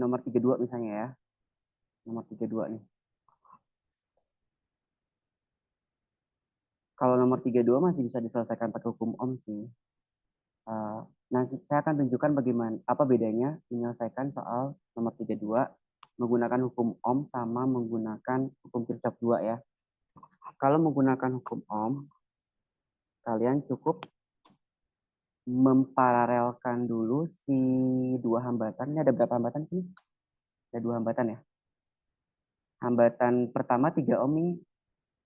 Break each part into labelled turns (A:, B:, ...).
A: nomor 32 misalnya ya. Nomor 32 nih. Kalau nomor 32 masih bisa diselesaikan pakai hukum Ohm sih. Nanti saya akan tunjukkan bagaimana apa bedanya menyelesaikan soal nomor 32 menggunakan hukum Ohm sama menggunakan hukum Kirchhoff 2 ya. Kalau menggunakan hukum Ohm, kalian cukup memparalelkan dulu si dua hambatan. Ini ada berapa hambatan sih? Ada dua hambatan ya. Hambatan pertama 3 ohm nih.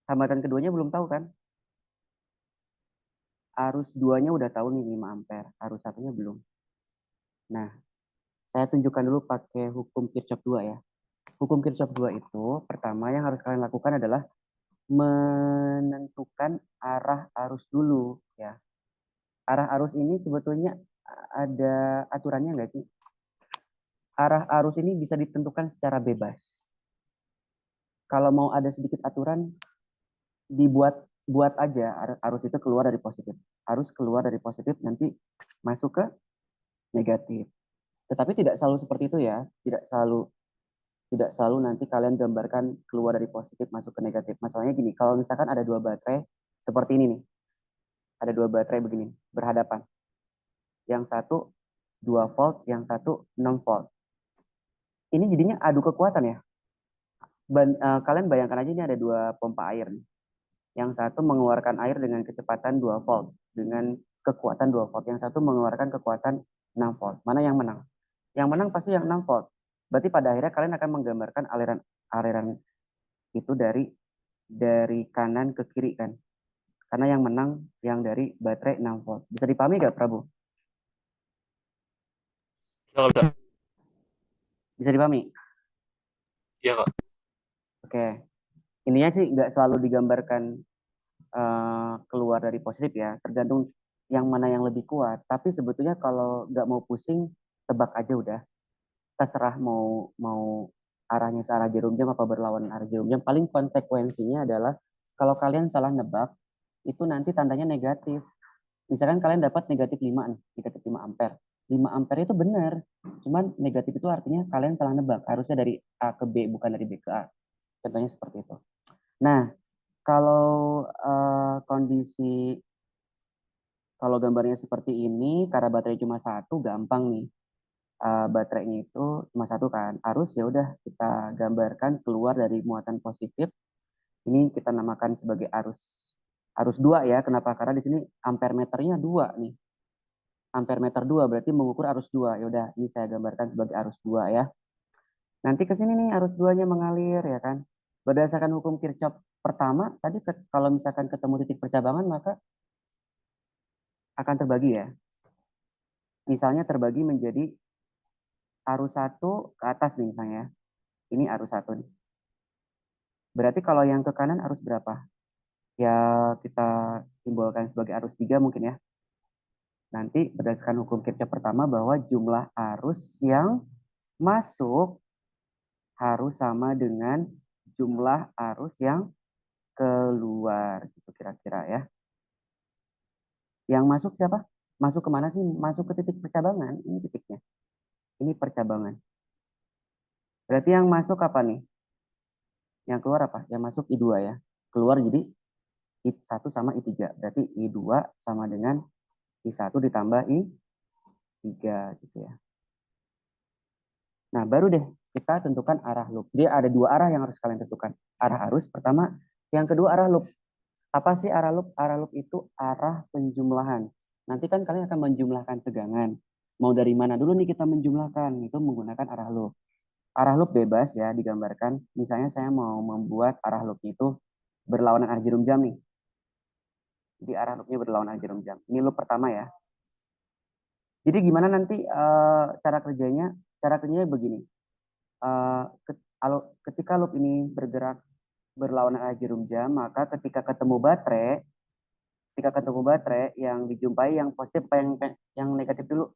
A: Hambatan keduanya belum tahu kan? Arus 2-nya udah tahu nih 5 ampere. Arus satunya belum. Nah, saya tunjukkan dulu pakai hukum Kirchhoff 2 ya. Hukum Kirchhoff 2 itu pertama yang harus kalian lakukan adalah menentukan arah arus dulu ya. Arah arus ini sebetulnya ada aturannya nggak sih? Arah arus ini bisa ditentukan secara bebas. Kalau mau ada sedikit aturan, buat aja arus itu keluar dari positif. Arus keluar dari positif nanti masuk ke negatif. Tetapi tidak selalu seperti itu ya. Tidak selalu nanti kalian gambarkan keluar dari positif masuk ke negatif. Masalahnya gini, kalau misalkan ada dua baterai seperti ini nih. Ada dua baterai begini, berhadapan. Yang satu 2 volt, yang satu 6 volt. Ini jadinya adu kekuatan ya. Kalian bayangkan aja ini ada dua pompa air nih. Yang satu mengeluarkan air dengan kecepatan 2 volt, dengan kekuatan 2 volt. Yang satu mengeluarkan kekuatan 6 volt. Mana yang menang? Yang menang pasti yang 6 volt. Berarti pada akhirnya kalian akan menggambarkan aliran itu dari kanan ke kiri kan. Karena yang menang yang dari baterai 6 volt. Bisa dipahami nggak, Prabu?
B: Ya, Kak.
A: Bisa dipahami?
B: Iya, Kak.
A: Oke. Ininya sih nggak selalu digambarkan keluar dari positif ya. Tergantung yang mana yang lebih kuat. Tapi sebetulnya kalau nggak mau pusing, tebak aja udah. Terserah mau mau arahnya searah jarum jam apa berlawanan arah jarum jam. Paling konsekuensinya adalah kalau kalian salah nebak, itu nanti tandanya negatif. Misalkan kalian dapat negatif 5 nih, negatif 5 ampere. 5 ampere itu benar. Cuman negatif itu artinya kalian salah nebak. Harusnya dari A ke B, bukan dari B ke A. Contohnya seperti itu. Nah, kalau kondisi, kalau gambarnya seperti ini, karena baterai cuma satu, gampang nih. Baterainya itu cuma satu kan. Arus ya udah kita gambarkan keluar dari muatan positif. Ini kita namakan sebagai arus arus 2 ya. Kenapa? Karena di sini ampere meternya 2 nih. Ampere meter 2 berarti mengukur arus 2. Ya udah, ini saya gambarkan sebagai arus 2 ya. Nanti ke sini nih arus 2-nya mengalir ya kan. Berdasarkan hukum Kirchhoff pertama, tadi kalau misalkan ketemu titik percabangan maka akan terbagi ya. Misalnya terbagi menjadi arus 1 ke atas nih misalnya. Ini arus 1 nih. Berarti kalau yang ke kanan arus berapa? Ya kita simbolkan sebagai arus 3 mungkin ya. Nanti berdasarkan hukum Kirchhoff pertama bahwa jumlah arus yang masuk harus sama dengan jumlah arus yang keluar gitu kira-kira ya. Yang masuk siapa? Masuk kemana sih? Masuk ke titik percabangan. Ini titiknya. Ini percabangan. Berarti yang masuk apa nih? Yang keluar apa? Yang masuk I2 ya. Keluar jadi I1 sama I3. Berarti I2 sama dengan I1 ditambah I3 gitu ya. Nah, baru deh kita tentukan arah loop. Jadi ada dua arah yang harus kalian tentukan. Arah arus pertama, yang kedua arah loop. Apa sih arah loop? Arah loop itu arah penjumlahan. Nanti kan kalian akan menjumlahkan tegangan. Mau dari mana dulu nih kita menjumlahkan? Itu menggunakan arah loop. Arah loop bebas ya digambarkan. Misalnya saya mau membuat arah loop itu berlawanan arah jarum jam nih. Jadi arah loopnya berlawanan arah jarum jam. Ini loop pertama ya. Jadi gimana nanti cara kerjanya? Cara kerjanya begini. Uh, Ketika loop ini bergerak berlawanan arah jarum jam, maka ketika ketemu baterai yang dijumpai yang positif apa yang negatif dulu?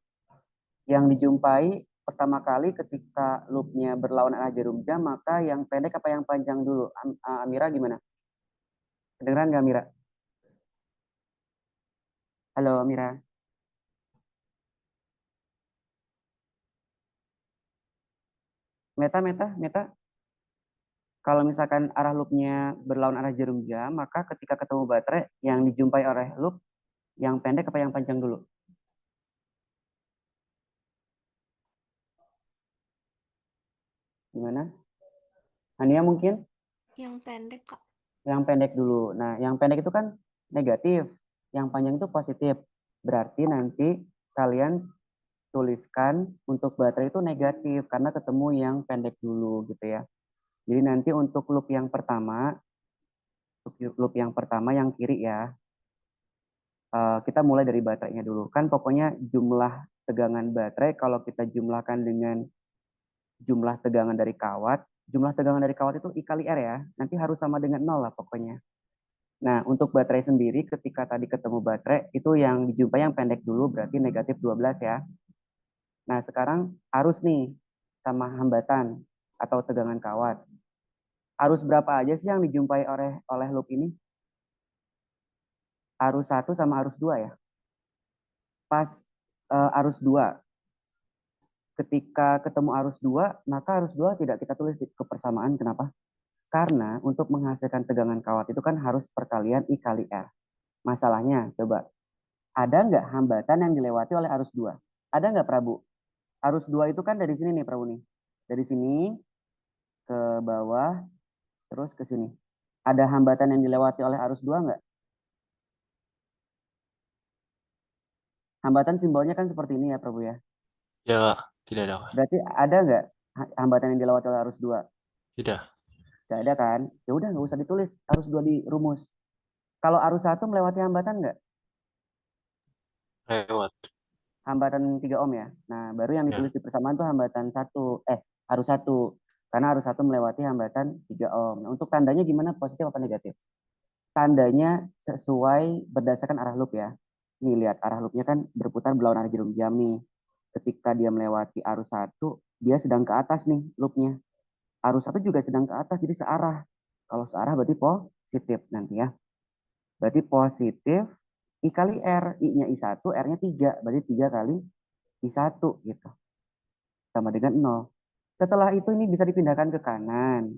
A: Yang dijumpai pertama kali ketika loopnya berlawanan arah jarum jam, maka yang pendek apa yang panjang dulu? Amira gimana? Kedengeran nggak Amira? Halo Amira. Meta. Kalau misalkan arah loopnya berlawan arah jarum jam, maka ketika ketemu baterai yang dijumpai oleh loop yang pendek apa yang panjang dulu? Gimana? Hania mungkin?
C: Yang pendek, Kak.
A: Yang pendek dulu. Nah, yang pendek itu kan negatif, yang panjang itu positif. Berarti nanti kalian tuliskan untuk baterai itu negatif karena ketemu yang pendek dulu gitu ya. Jadi nanti untuk loop yang pertama yang kiri ya, kita mulai dari baterainya dulu. Kan pokoknya jumlah tegangan baterai kalau kita jumlahkan dengan jumlah tegangan dari kawat itu I kali R ya. Nanti harus sama dengan 0 lah pokoknya. Nah, untuk baterai sendiri ketika tadi ketemu baterai itu yang dijumpai yang pendek dulu berarti negatif 12 ya. Nah, sekarang arus nih sama hambatan atau tegangan kawat. Arus berapa aja sih yang dijumpai oleh loop ini? Arus 1 sama arus 2 ya. Pas arus 2 ketika ketemu arus 2 maka arus 2 tidak kita tulis ke persamaan. Kenapa? Karena untuk menghasilkan tegangan kawat itu kan harus perkalian I kali R. Masalahnya, coba. Ada nggak hambatan yang dilewati oleh arus 2? Ada nggak, Prabu? Arus 2 itu kan dari sini nih, Prabu nih. Dari sini ke bawah, terus ke sini. Ada hambatan yang dilewati oleh arus 2 nggak? Hambatan simbolnya kan seperti ini ya, Prabu ya.
B: Ya, Kak. Tidak ada, Kak.
A: Berarti ada nggak hambatan yang dilewati oleh arus 2?
B: Tidak.
A: Nggak ada kan? Ya udah nggak usah ditulis arus 2 di rumus. Kalau arus 1 melewati hambatan nggak?
B: Lewat.
A: Hambatan 3 ohm ya. Nah, baru yang
B: Ya.
A: ditulis di persamaan tuh hambatan 1, arus 1. Karena arus 1 melewati hambatan 3 ohm. Nah, untuk tandanya gimana? Positif apa negatif? Tandanya sesuai berdasarkan arah loop ya. Nih lihat arah loopnya kan berputar berlawan arah jarum jam nih. Ketika dia melewati arus 1, dia sedang ke atas nih loopnya. Arus 1 juga sedang ke atas, jadi searah. Kalau searah berarti positif nanti ya. Berarti positif I kali R. I-nya I1, R-nya 3. Berarti 3 kali I1 gitu. Sama dengan 0. Setelah itu ini bisa dipindahkan ke kanan.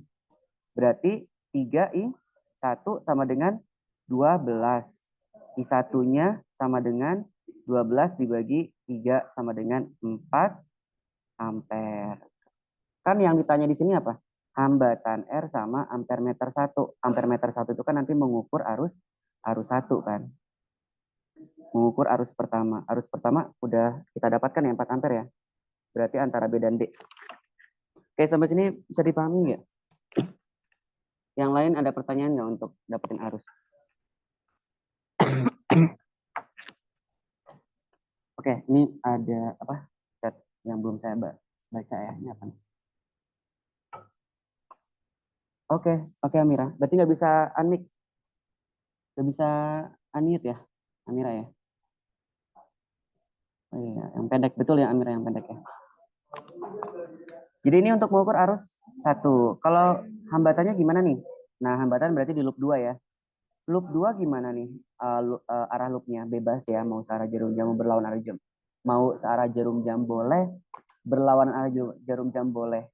A: Berarti 3I1 sama dengan 12. I1-nya sama dengan 12 dibagi 3 sama dengan 4 ampere. Kan yang ditanya di sini apa? Hambatan R sama ampere meter 1. Ampere meter 1 itu kan nanti mengukur arus 1 kan. Mengukur arus pertama. Arus pertama udah kita dapatkan ya 4 ampere ya. Berarti antara B dan D. Oke, sampai sini bisa dipahami nggak? Yang lain ada pertanyaan nggak untuk dapetin arus? Oke, ini ada apa? Chat yang belum saya baca ya. Ini apa nih? Oke Amira. Berarti nggak bisa unmic, nggak bisa unmute ya, Amira ya? Oh iya, yang pendek betul ya Amira yang pendek ya. Jadi ini untuk mengukur arus 1. Kalau hambatannya gimana nih? Nah, hambatan berarti di loop 2 ya. Loop 2 gimana nih? Arah loopnya bebas ya, mau searah jarum jam, mau berlawan arah jam. Mau searah jarum jam boleh, berlawanan arah jarum jam boleh.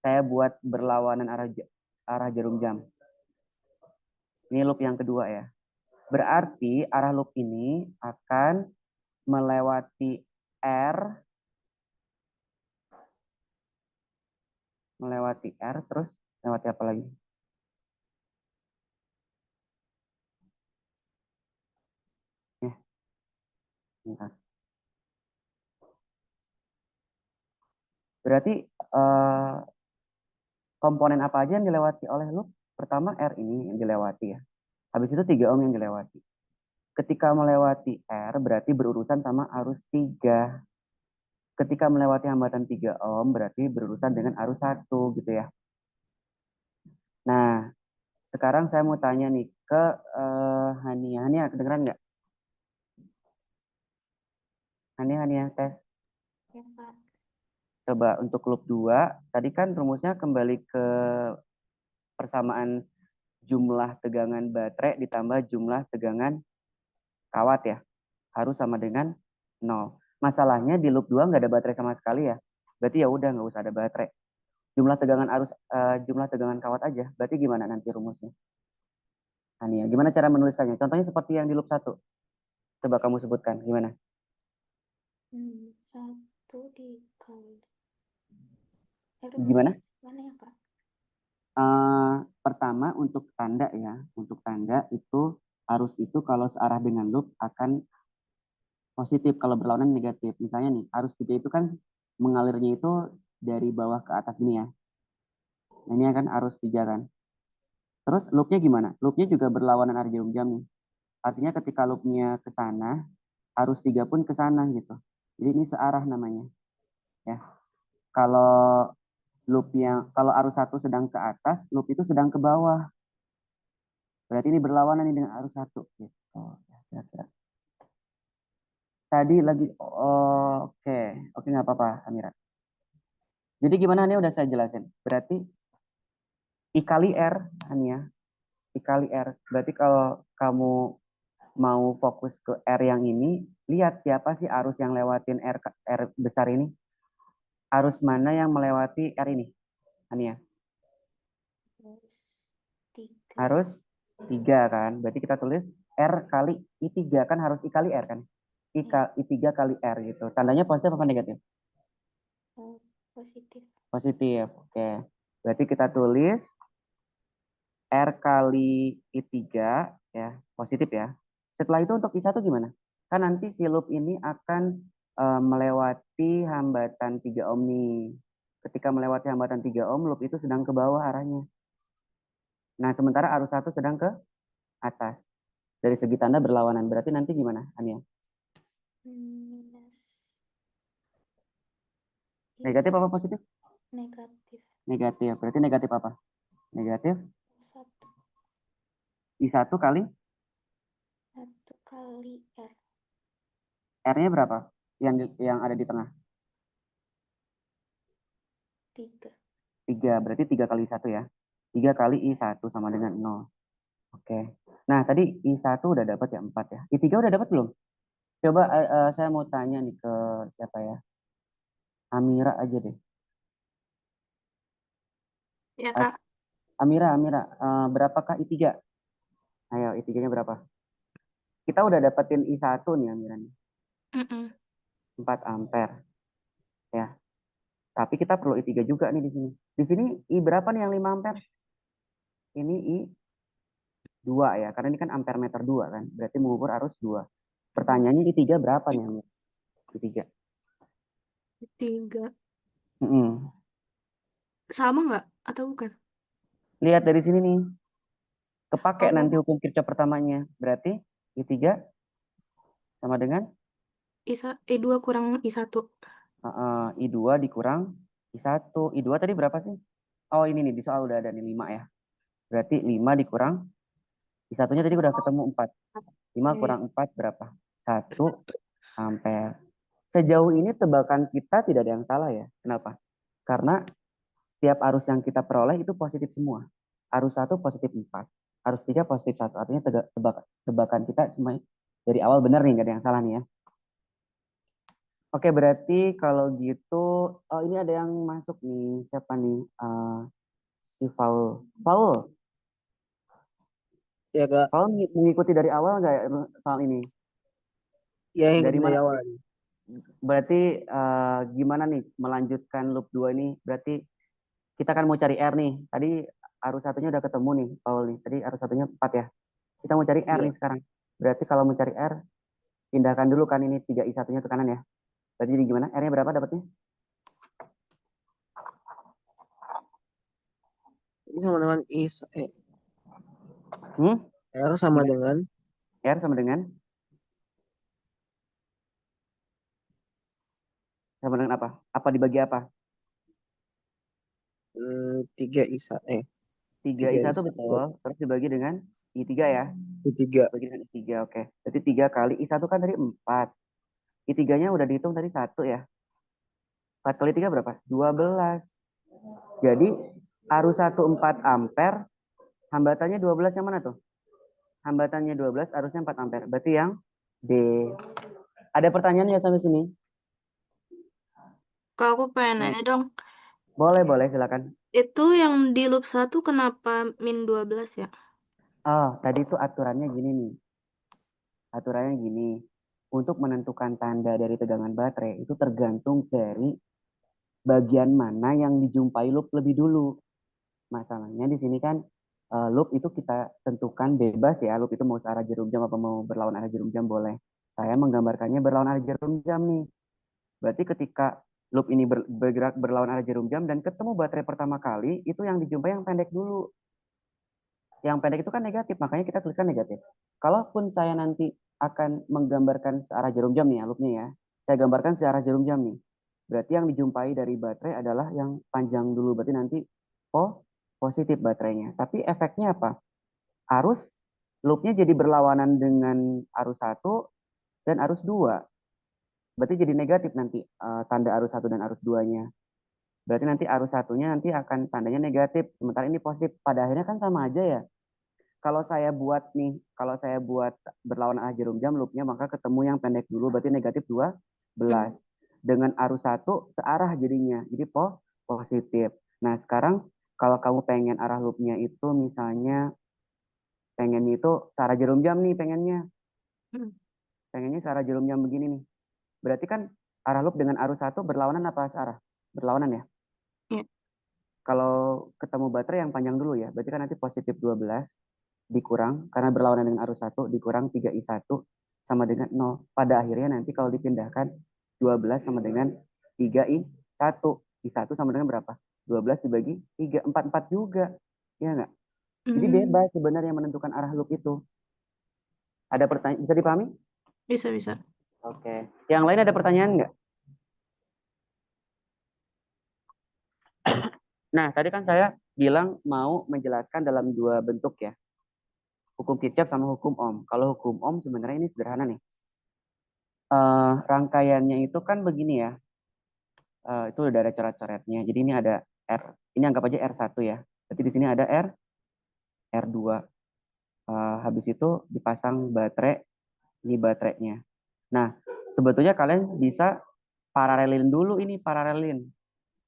A: Saya buat berlawanan arah jarum jam. Ini loop yang kedua ya. Berarti arah loop ini akan melewati R, terus melewati apa lagi? Bentar. Berarti komponen apa aja yang dilewati oleh loop? Pertama R ini yang dilewati ya. Habis itu 3 ohm yang dilewati. Ketika melewati R berarti berurusan sama arus 3. Ketika melewati hambatan 3 ohm berarti berurusan dengan arus 1 gitu ya. Nah, sekarang saya mau tanya nih ke Hania. Hania kedengeran nggak? Hania tes.
C: Ya, Kak.
A: Coba untuk loop 2, tadi kan rumusnya kembali ke persamaan jumlah tegangan baterai ditambah jumlah tegangan kawat ya. Harus sama dengan 0. Masalahnya di loop 2 nggak ada baterai sama sekali ya. Berarti ya udah nggak usah ada baterai. jumlah tegangan arus, jumlah tegangan kawat aja. Berarti gimana nanti rumusnya? Ania, gimana cara menuliskannya? Contohnya seperti yang di loop 1. Coba kamu sebutkan, gimana?
C: 1 dikali.
A: Gimana?
C: Mana ya, Kak?
A: Pertama untuk tanda ya, untuk tanda itu arus itu kalau searah dengan loop akan positif, kalau berlawanan negatif. Misalnya nih, arus 3 itu kan mengalirnya itu dari bawah ke atas ini ya. Nah, ini akan arus 3 kan. Terus loopnya gimana? Loopnya juga berlawanan arah jarum jam nih. Artinya ketika loopnya ke sana, arus 3 pun ke sana gitu. Jadi ini searah namanya. Ya. Kalau kalau arus 1 sedang ke atas, loop itu sedang ke bawah. Berarti ini berlawanan nih dengan arus 1 gitu. Ya, kira-kira. Tadi lagi oke nggak apa-apa Amira. Jadi gimana nih udah saya jelasin. Berarti I kali R Ania, I kali R. Berarti kalau kamu mau fokus ke R yang ini, lihat siapa sih arus yang lewatin R besar ini. Arus mana yang melewati R ini, Ania? Arus 3 kan. Berarti kita tulis R kali I3 kan harus I kali R kan. I3 kali R gitu. Tandanya positif apa negatif?
C: Positif.
A: Positif. Oke. Berarti kita tulis R kali I3 ya, positif ya. Setelah itu untuk I1 gimana? Kan nanti si loop ini akan melewati hambatan 3 ohm nih. Ketika melewati hambatan 3 ohm, loop itu sedang ke bawah arahnya. Nah, sementara arus 1 sedang ke atas. Dari segi tanda berlawanan. Berarti nanti gimana, Ania?
C: Minus.
A: Negatif apa positif?
C: Negatif.
A: Negatif. Berarti negatif apa? Negatif
C: 1.
A: I1 kali?
C: 1 kali R.
A: R-nya berapa? Yang ada di tengah?
C: 3.
A: 3. Berarti 3 kali 1 ya. 3 kali I1 sama dengan 0. Oke. Nah, tadi I1 udah dapat ya 4 ya. I3 udah dapat belum? Coba saya mau tanya nih ke siapa ya? Amira aja deh.
C: Ya, Kak.
A: Amira, berapakah I3? Ayo, I3-nya berapa? Kita udah dapetin I1 nih, Amira nih. 4 ampere. Ya. Tapi kita perlu I3 juga nih di sini. Di sini I berapa nih yang 5 ampere? Ini I2 ya, karena ini kan ampere meter 2 kan. Berarti mengukur arus 2. Pertanyaannya I3 berapa nih, Amira? I3.
C: 3.
A: Mm-mm.
C: Sama nggak? Atau bukan?
A: Lihat dari sini nih. Kepake nanti
C: Oh,
A: hukum Kirchhoff pertamanya. Berarti I3 sama dengan
C: I2 kurang I1.
A: I2 dikurang I1. I2 tadi berapa sih? Oh ini nih, di soal udah ada nih 5 ya. Berarti 5 dikurang I1-nya tadi udah ketemu 4. 5 kurang 4 berapa? 1 ampere. Sejauh ini tebakan kita tidak ada yang salah ya. Kenapa? Karena setiap arus yang kita peroleh itu positif semua. Arus 1 positif 4. Arus 3 positif 1. Artinya tebakan kita semua dari awal benar nih, nggak ada yang salah nih ya. Oke, berarti kalau gitu, oh ini ada yang masuk nih. Siapa nih? Si Paul. Paul,
D: Ya, Kak.
A: Paul mengikuti dari awal nggak soal ini?
D: Ya, yang
A: Dari
D: dari
A: mana?
D: awal.
A: Berarti gimana nih melanjutkan loop 2 ini? Berarti kita kan mau cari R nih. Tadi arus satunya udah ketemu nih, Paul nih. Tadi arus satunya 4 ya. Kita mau cari R
D: Iya.
A: nih sekarang. Berarti kalau mau cari R, pindahkan dulu kan ini 3I1-nya ke kanan ya. Berarti jadi gimana? R-nya berapa dapatnya?
D: Ini sama dengan R sama
A: Gimana?
D: dengan
A: R sama dengan? Sama dengan apa? Apa dibagi apa?
D: 3I1.
A: 3I1 betul. Terus dibagi dengan I3 ya.
D: I3.
A: Dibagi dengan I3, oke. Berarti 3 kali I1 kan tadi 4. I3-nya udah dihitung tadi 1 ya. 4 kali 3 berapa? 12. Jadi arus 1 4 ampere, hambatannya 12 yang mana tuh? Hambatannya 12, arusnya 4 ampere. Berarti yang D. Ada pertanyaan nggak sampai sini?
C: Kak, aku pengen nanya dong.
A: Boleh, silakan.
C: Itu yang di loop 1 kenapa min 12 ya?
A: Oh, tadi tuh aturannya gini nih. Aturannya gini. Untuk menentukan tanda dari tegangan baterai itu tergantung dari bagian mana yang dijumpai loop lebih dulu. Masalahnya di sini kan loop itu kita tentukan bebas ya. Loop itu mau searah jarum jam apa mau berlawan arah jarum jam boleh. Saya menggambarkannya berlawan arah jarum jam nih. Berarti ketika loop ini bergerak berlawan arah jarum jam dan ketemu baterai pertama kali, itu yang dijumpai yang pendek dulu. Yang pendek itu kan negatif, makanya kita tuliskan negatif. Kalaupun saya nanti akan menggambarkan searah jarum jam nih ya, loopnya ya. Saya gambarkan searah jarum jam nih. Berarti yang dijumpai dari baterai adalah yang panjang dulu. Berarti nanti positif baterainya. Tapi efeknya apa? Arus loopnya jadi berlawanan dengan arus 1 dan arus 2. Berarti jadi negatif nanti tanda arus 1 dan arus 2-nya. Berarti nanti arus 1-nya nanti akan tandanya negatif. Sementara ini positif. Pada akhirnya kan sama aja ya. Kalau saya buat berlawan arah jarum jam loopnya, maka ketemu yang pendek dulu, berarti negatif 12. Dengan arus 1 searah jadinya, jadi positif. Nah sekarang kalau kamu pengen arah loopnya itu misalnya pengen itu searah jarum jam nih pengennya. Pengennya searah jarum jam begini nih. Berarti kan arah loop dengan arus 1 berlawanan apa searah? Berlawanan ya?
C: Iya.
A: Kalau ketemu baterai yang panjang dulu ya, berarti kan nanti positif 12 dikurang, karena berlawanan dengan arus 1, dikurang 3I1 sama dengan 0. Pada akhirnya nanti kalau dipindahkan 12 sama dengan 3I1. I1 sama dengan berapa? 12 dibagi 3, 44 juga. Ya nggak? Jadi bebas sebenarnya menentukan arah loop itu. Ada pertanyaan, bisa dipahami?
C: Bisa.
A: Oke. Yang lain ada pertanyaan nggak? Nah, tadi kan saya bilang mau menjelaskan dalam dua bentuk ya. Hukum Kirchhoff sama hukum Ohm. Kalau hukum Ohm sebenarnya ini sederhana nih. Rangkaiannya itu kan begini ya. Itu udah ada coret-coretnya. Jadi ini ada R. Ini anggap aja R1 ya. Berarti di sini ada R2. Habis itu dipasang baterai. Ini baterainya. Nah, sebetulnya kalian bisa paralelin dulu ini, paralelin.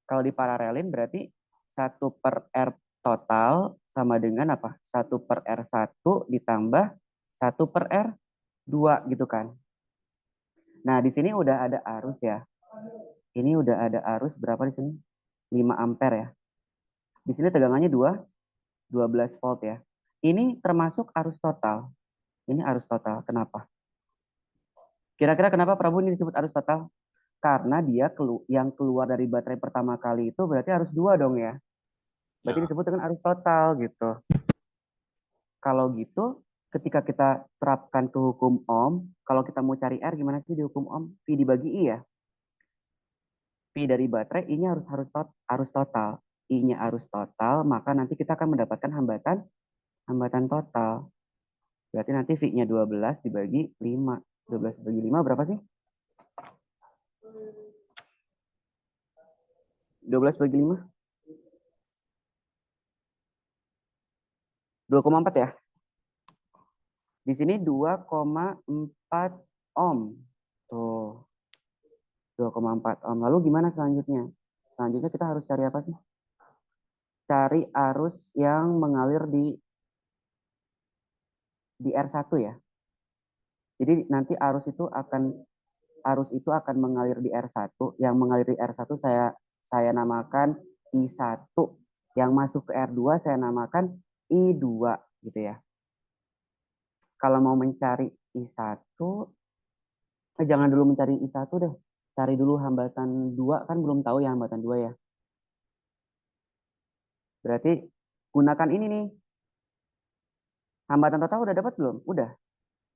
A: Kalau diparalelin berarti 1/R total sama dengan apa? 1/R1 ditambah 1/R2 gitu kan. Nah, di sini udah ada arus ya. Ini udah ada arus berapa di sini? 5 ampere ya. Di sini tegangannya 12 volt ya. Ini termasuk arus total. Ini arus total. Kenapa? Kira-kira kenapa Prabu ini disebut arus total? Karena dia yang keluar dari baterai pertama kali itu berarti arus 2 dong ya. Berarti disebut dengan arus total gitu. Kalau gitu, ketika kita terapkan ke hukum Ohm, kalau kita mau cari R gimana sih di hukum Ohm? V dibagi I ya. Pi dari baterai I-nya arus total. I-nya arus total, maka nanti kita akan mendapatkan hambatan total. Berarti nanti V-nya 12 dibagi 5. 12 dibagi 5 berapa sih? 12 bagi 5? 2,4 ya? Di sini 2,4 ohm. Tuh. 2,4 ohm. Lalu gimana selanjutnya? Selanjutnya kita harus cari apa sih? Cari arus yang mengalir di R1 ya. Jadi nanti arus itu akan mengalir di R1. Yang mengalir di R1 saya namakan I1. Yang masuk ke R2 saya namakan I2 gitu ya. Kalau mau mencari I1, jangan dulu mencari I1 deh. Cari dulu hambatan 2, kan belum tahu ya hambatan 2 ya. Berarti gunakan ini nih. Hambatan total udah dapat belum? Udah.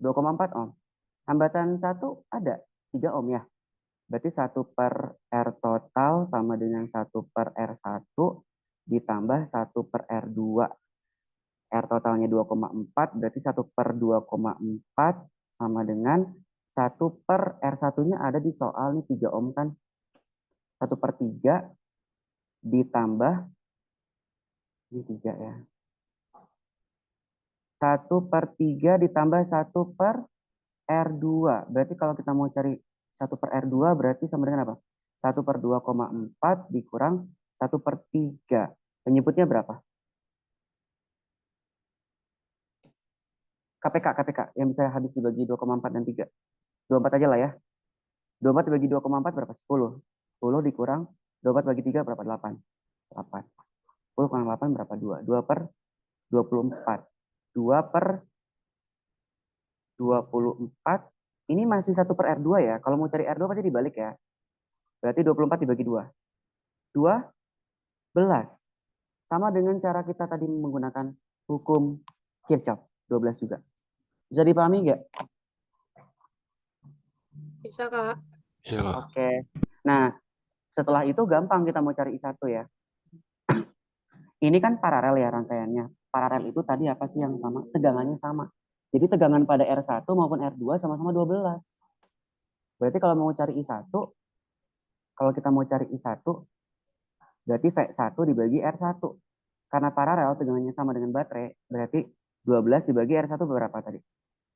A: 2,4 ohm. Hambatan 1 ada 3 ohm ya. Berarti 1/R total sama dengan 1/R1 ditambah 1/R2. R totalnya 2,4 berarti 1/2,4 sama dengan 1/R1-nya ada di soal nih 3 ohm kan. 1/3 ditambah ini 3 ya. 1/3 ditambah 1/R2. Berarti kalau kita mau cari 1/R2 berarti sama dengan apa? 1/2,4 dikurang 1/3. Penyebutnya berapa? KPK yang bisa habis dibagi 2,4 dan 3. 24 aja lah ya. 24 dibagi 2,4 berapa? 10. 10 dikurang 24 bagi 3 berapa? 8. 8. 10 kurang 8 berapa? 2. 2 per 24. 2 per 24. Ini masih 1 per R2 ya. Kalau mau cari R2 pasti dibalik ya. Berarti 24 dibagi 2. 12. Sama dengan cara kita tadi menggunakan hukum Kirchhoff. 12 juga. Bisa dipahami nggak?
C: Bisa, Kak.
B: Iya, Kak.
A: Oke. Nah, setelah itu gampang kita mau cari I1 ya. Ini kan paralel ya rangkaiannya. Paralel itu tadi apa sih yang sama? Tegangannya sama. Jadi tegangan pada R1 maupun R2 sama-sama 12. Berarti kalau mau cari I1, kalau kita mau cari I1, berarti V1 dibagi R1. Karena paralel tegangannya sama dengan baterai, berarti 12 dibagi R1 berapa tadi?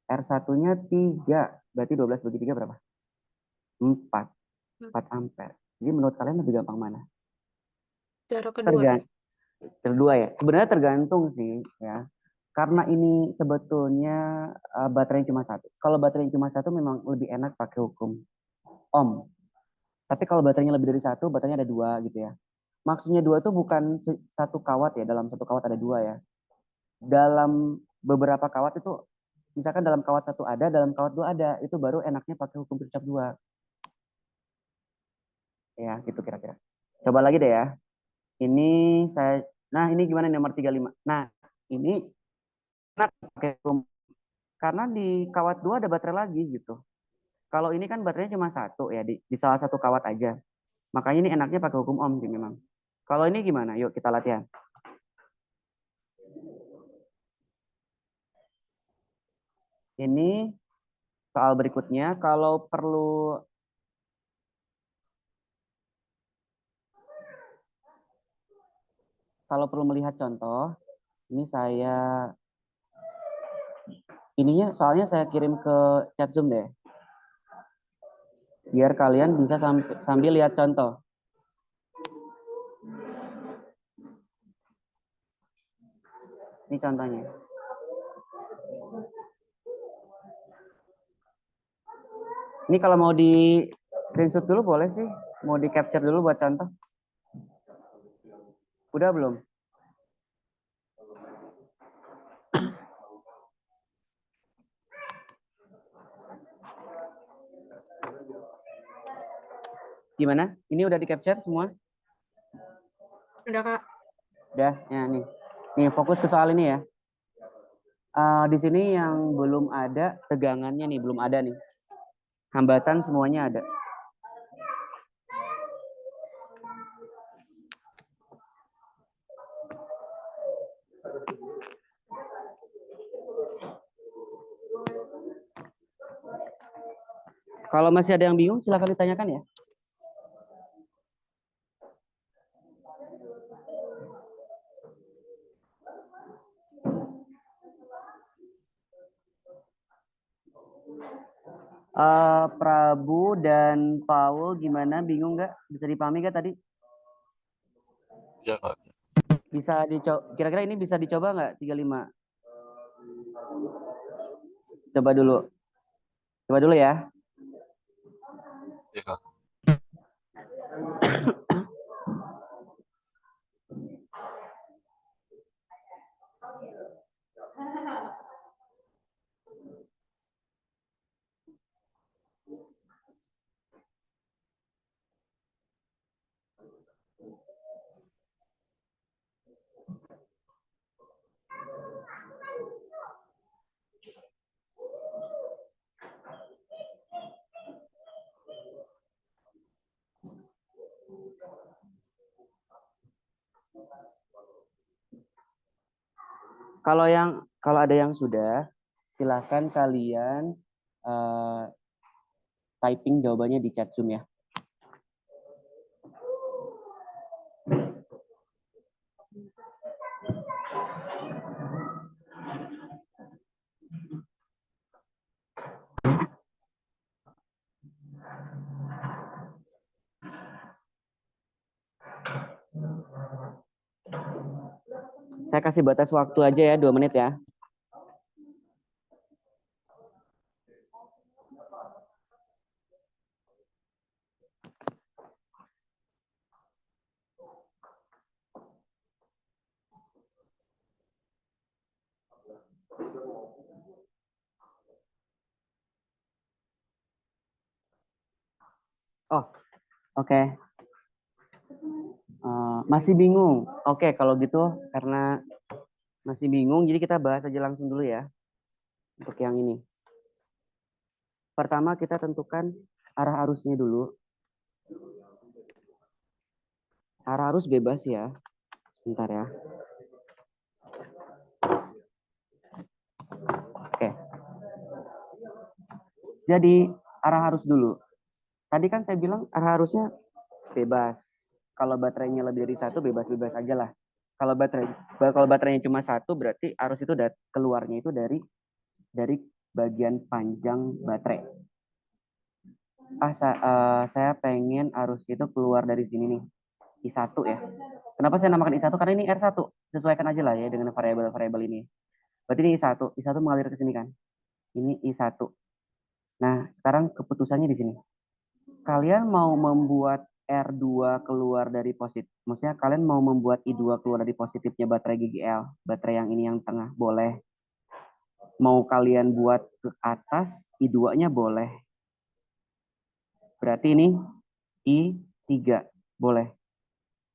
A: R1-nya 3. Berarti 12 bagi 3 berapa? 4. 4 ampere. Jadi menurut kalian lebih gampang mana?
C: Cara kedua.
A: Kedua ya. Sebenarnya tergantung sih ya. Karena ini sebetulnya baterainya cuma satu. Kalau baterainya cuma satu memang lebih enak pakai hukum Ohm. Tapi kalau baterainya lebih dari satu, baterainya ada dua gitu ya. Maksudnya dua tuh bukan satu kawat ya. Dalam satu kawat ada dua ya. Dalam beberapa kawat itu, misalkan dalam kawat satu ada, dalam kawat dua ada. Itu baru enaknya pakai hukum Kirchhoff 2. Ya gitu kira-kira. Coba lagi deh ya. Ini nah ini gimana nomor 35. Nah ini enak pakai hukum. Karena di kawat 2 ada baterai lagi gitu. Kalau ini kan baterainya cuma satu ya, di salah satu kawat aja. Makanya ini enaknya pakai hukum Ohm sih memang. Kalau ini gimana? Yuk kita latihan. Ini soal berikutnya. Kalau perlu melihat contoh, ini soalnya saya kirim ke chat Zoom deh. Biar kalian bisa sambil lihat contoh. Ini contohnya. Ini kalau mau di screenshot dulu boleh sih. Mau di capture dulu buat contoh. Udah belum? Gimana? Ini udah di capture semua?
C: Udah, Kak.
A: Udah, ya nih. Nih fokus ke soal ini ya. Di sini yang belum ada tegangannya nih, belum ada nih. Hambatan semuanya ada. Kalau masih ada yang bingung, silahkan ditanyakan ya. Prabu dan Paul gimana? Bingung nggak? Bisa dipahami nggak tadi?
B: Iya, Kak.
A: Bisa dicoba. Kira-kira ini bisa dicoba nggak 35? Coba dulu. Coba dulu ya.
B: Iya, Kak. Kalau ada yang sudah, silahkan kalian typing jawabannya di chat Zoom ya.
A: Saya kasih batas waktu aja ya, 2 menit ya. Oh, oke. Masih bingung. Oke, kalau gitu karena masih bingung, jadi kita bahas aja langsung dulu ya untuk yang ini. Pertama kita tentukan arah arusnya dulu. Arah arus bebas ya. Sebentar ya. Oke. Jadi arah arus dulu. Tadi kan saya bilang arah arusnya bebas. Kalau baterainya lebih dari 1, bebas-bebas aja lah. Kalau baterainya cuma 1, berarti arus itu keluarnya itu dari bagian panjang baterai. Saya pengen arus itu keluar dari sini nih, I1 ya. Kenapa saya namakan I1? Karena ini R1. Sesuaikan aja lah ya dengan variabel-variabel ini. Berarti ini I1. I1 mengalir ke sini kan. Ini I1. Nah, sekarang keputusannya di sini. Kalian mau membuat R2 keluar dari positif. Maksudnya kalian mau membuat I2 keluar dari positifnya baterai GGL. Baterai yang ini yang tengah. Boleh. Mau kalian buat ke atas, I2-nya boleh. Berarti ini I3. Boleh.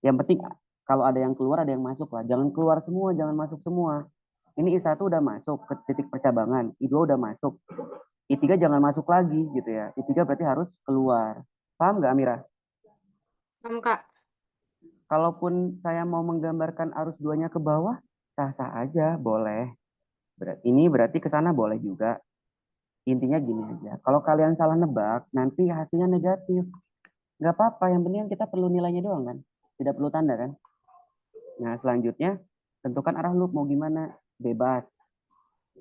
A: Yang penting kalau ada yang keluar, ada yang masuk lah. Jangan keluar semua, jangan masuk semua. Ini I1 udah masuk ke titik percabangan. I2 udah masuk. I3 jangan masuk lagi gitu ya. I3 berarti harus keluar. Paham nggak Amira?
C: Paham, Kak.
A: Kalaupun saya mau menggambarkan arus 2-nya ke bawah, sah-sah aja, boleh. Ini berarti ke sana boleh juga. Intinya gini aja. Kalau kalian salah nebak, nanti hasilnya negatif. Nggak apa-apa, yang penting kita perlu nilainya doang kan. Tidak perlu tanda kan. Nah, selanjutnya tentukan arah loop mau gimana. Bebas.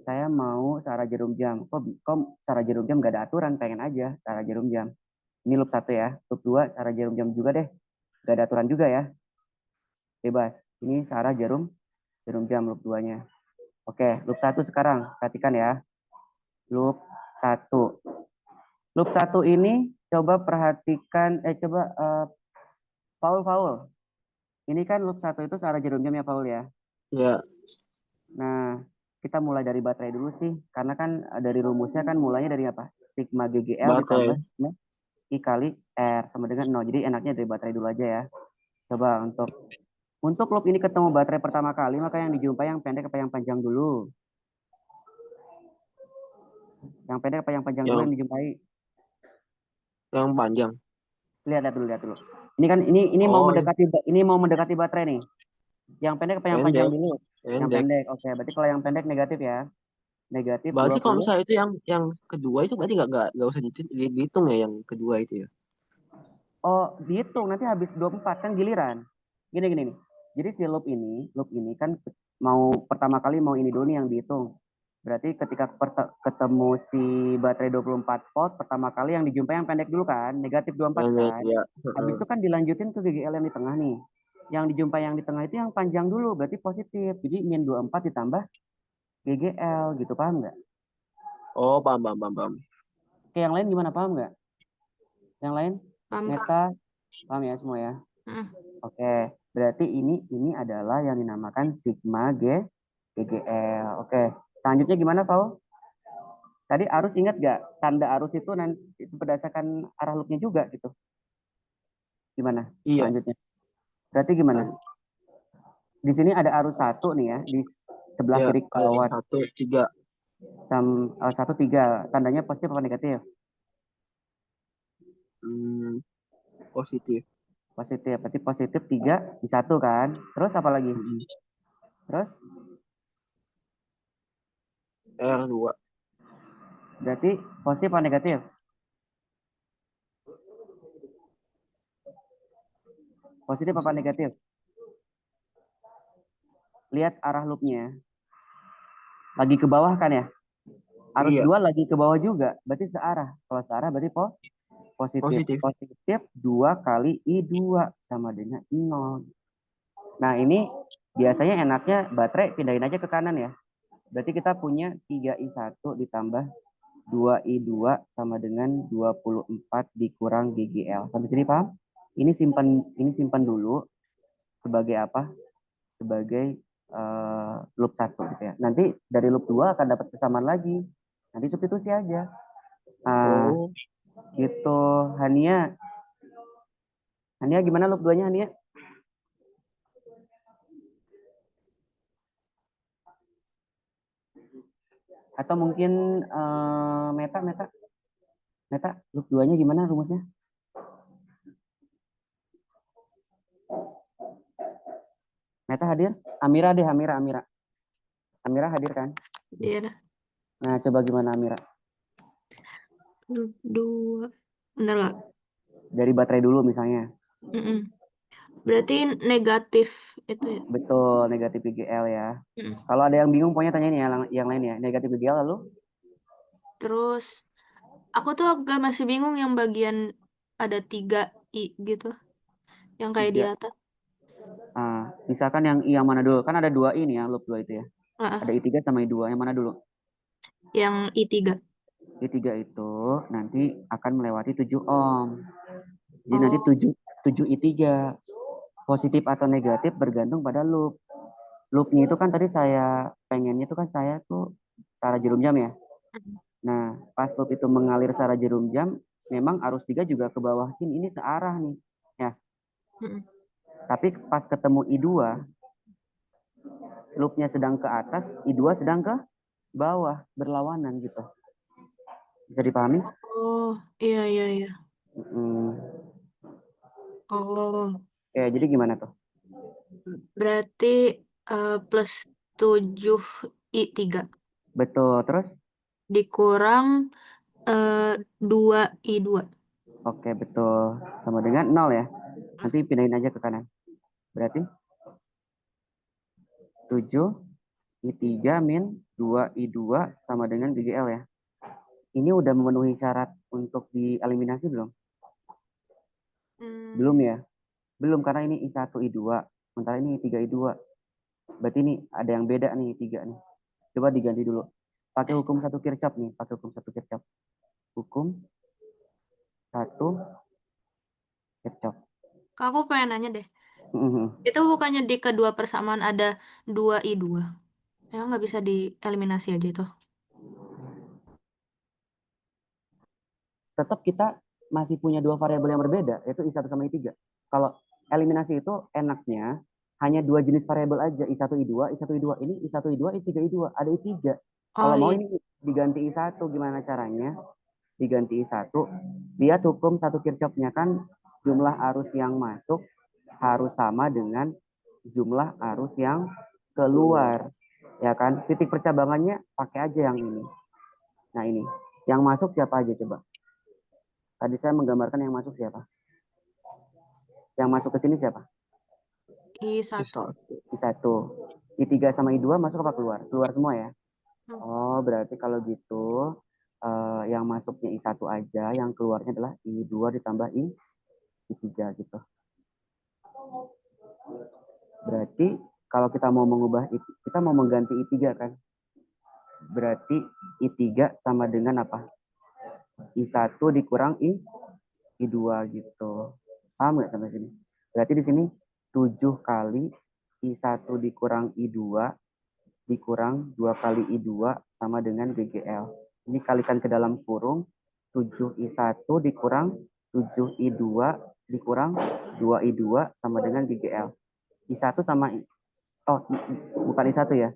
A: Saya mau searah jarum jam. Kok searah jarum jam nggak ada aturan, pengen aja searah jarum jam. Ini loop 1 ya. Loop 2 searah jarum jam juga deh. Nggak ada aturan juga ya. Bebas. Ini searah jarum jam loop 2-nya. Oke, loop 1 sekarang. Perhatikan ya. Loop 1. Loop 1 ini coba perhatikan, Paul. Ini kan loop 1 itu searah jarum jam ya, Paul ya.
D: Ya.
A: Nah, kita mulai dari baterai dulu sih. Karena kan dari rumusnya kan mulainya dari apa? Sigma GGL ditambah
D: Baterai.
A: sigma I kali R sama dengan 0. Jadi enaknya dari baterai dulu aja ya. Coba untuk loop ini ketemu baterai pertama kali, maka yang dijumpai yang pendek apa yang panjang dulu? Yang pendek apa yang panjang dulu yang dijumpai?
D: Yang panjang.
A: Lihat dulu. Ini kan ini mau mendekati baterai nih. Yang pendek apa yang panjang
D: Pendek.
A: dulu? Yang pendek. Oke, berarti kalau yang pendek negatif ya. Negatif
D: Berarti kalau
A: 20.
D: misalnya itu yang kedua itu berarti nggak usah dihitung ya yang kedua itu ya.
A: Oh, dihitung nanti habis 24 kan giliran. Gini nih. Jadi si loop ini kan mau pertama kali mau ini dulu nih yang dihitung. Berarti ketika ketemu si baterai 24 volt pertama kali yang dijumpai yang pendek dulu kan, negatif 24
D: Pendek
A: kan.
D: ya.
A: Habis itu kan dilanjutin ke GGL yang di tengah nih. Yang dijumpai yang di tengah itu yang panjang dulu, berarti positif. Jadi min 24 ditambah GGL gitu, paham nggak?
D: Oh, paham.
A: Oke, yang lain gimana, paham nggak? Yang lain?
C: Paham, Kak.
A: Meta, paham ya semua ya? Oke, berarti ini adalah yang dinamakan sigma GGL. Oke, selanjutnya gimana, Paul? Tadi arus ingat nggak? Tanda arus itu nanti itu berdasarkan arah loopnya juga gitu. Gimana?
D: Iya.
A: Selanjutnya. Berarti gimana? Di sini ada arus 1 nih ya, di sebelah
D: Ya,
A: kiri kawat.
D: 1, 3.
A: 1, 3. Tandanya positif apa negatif?
D: Positif.
A: Positif. Berarti positif 3 di 1 kan? Terus apa lagi? Terus?
D: R2.
A: Berarti positif apa negatif? Positif apa negatif? Lihat arah loopnya. Lagi ke bawah kan ya? Arus
D: Iya.
A: 2 lagi ke bawah juga. Berarti searah. Kalau searah berarti positif. Positif 2 kali I2 sama dengan 0. Nah ini Biasanya enaknya baterai pindahin aja ke kanan ya. Berarti kita punya 3I1 ditambah 2I2 sama dengan 24 dikurang GGL. Sampai sini paham? Ini simpan dulu sebagai apa? Sebagai loop 1 gitu ya. Nanti dari loop 2 akan dapat persamaan lagi. Nanti substitusi aja. Nah,
D: Oh,
A: gitu. Hania. Hania gimana loop 2-nya Hania? Atau mungkin Meta loop 2-nya gimana rumusnya? Meta hadir? Amira deh, Amira. Amira hadir kan?
C: Dia dah.
A: Nah, coba gimana Amira?
C: Loop 2. Bener nggak?
A: Dari baterai dulu misalnya.
C: Mm-mm. Berarti negatif itu ya.
A: Betul, negatif GGL ya.
C: Mm.
A: Kalau ada yang bingung, pokoknya tanyain ya yang lain ya. Negatif GGL lalu?
C: Terus aku tuh agak masih bingung yang bagian ada 3I gitu. Yang kayak di
A: 3.
C: atas.
A: Misalkan yang mana dulu? Kan ada 2I nih ya, loop 2 itu ya.
C: Ah,
A: Ada I3 sama I2. Yang mana dulu?
C: yang I3.
A: I3 itu nanti akan melewati 7 ohm. Jadi nanti
C: Oh,
A: 7 I3. Positif atau negatif bergantung pada loop. Loopnya itu kan tadi saya pengennya itu kan saya tuh searah jarum jam ya. Nah, pas loop itu mengalir searah jarum jam, memang arus 3 juga ke bawah sini. Ini searah nih. Ya,
C: mm-mm.
A: tapi pas ketemu I2, loopnya sedang ke atas, I2 sedang ke bawah, berlawanan gitu. Bisa dipahami?
C: Oh, iya iya iya.
A: Hmm.
C: Oh,
A: Oke, jadi gimana tuh?
C: berarti plus 7I3
A: Betul. Terus?
C: dikurang 2I2.
A: Oke, betul. Sama dengan 0 ya. Nanti pindahin aja ke kanan. Berarti 7 I3 min 2I2 sama dengan GGL ya. Ini udah memenuhi syarat untuk dieliminasi belum? Belum ya? Belum, karena ini I1 I2. Sementara ini I3 I2. Berarti ini ada yang beda nih I3 nih. Coba diganti dulu. Pakai hukum satu Kirchhoff nih. Pakai hukum satu Kirchhoff. Hukum satu Kirchhoff.
C: Aku pengen nanya deh.
A: Mhm.
C: Itu bukannya di kedua persamaan ada 2I2. Ya nggak bisa dieliminasi aja itu.
A: Tetap kita masih punya dua variabel yang berbeda, yaitu I1 sama I3. Kalau eliminasi itu enaknya hanya dua jenis variabel aja, I1 I2, I1 I2 ini, I1 I2, I3 I2, ada I3.
C: Oh
A: Kalau mau
C: iya.
A: ini diganti I1, gimana caranya? Diganti I1, lihat hukum satu Kirchhoff-nya kan jumlah arus yang masuk harus sama dengan jumlah arus yang keluar. Ya kan? Titik percabangannya pakai aja yang ini. Nah ini, yang masuk siapa aja coba? Tadi saya menggambarkan yang masuk siapa? Yang masuk ke sini siapa?
C: I1.
A: I1. I3 sama I2 masuk apa keluar? Keluar semua ya?
C: Hmm.
A: Oh, berarti kalau gitu yang masuknya I1 aja, yang keluarnya adalah I2 ditambah I3 gitu. Berarti kalau kita mau mengubah, kita mau mengganti I3 kan? Berarti I3 sama dengan apa? I1 dikurang I2 gitu. Paham nggak sampai sini? Berarti di sini 7 kali I1 dikurang I2 dikurang 2 kali I2 sama dengan GGL. Ini kalikan ke dalam kurung, 7I1 dikurang 7I2 dikurang 2I2 sama dengan GGL. I1 sama, oh bukan I1 ya.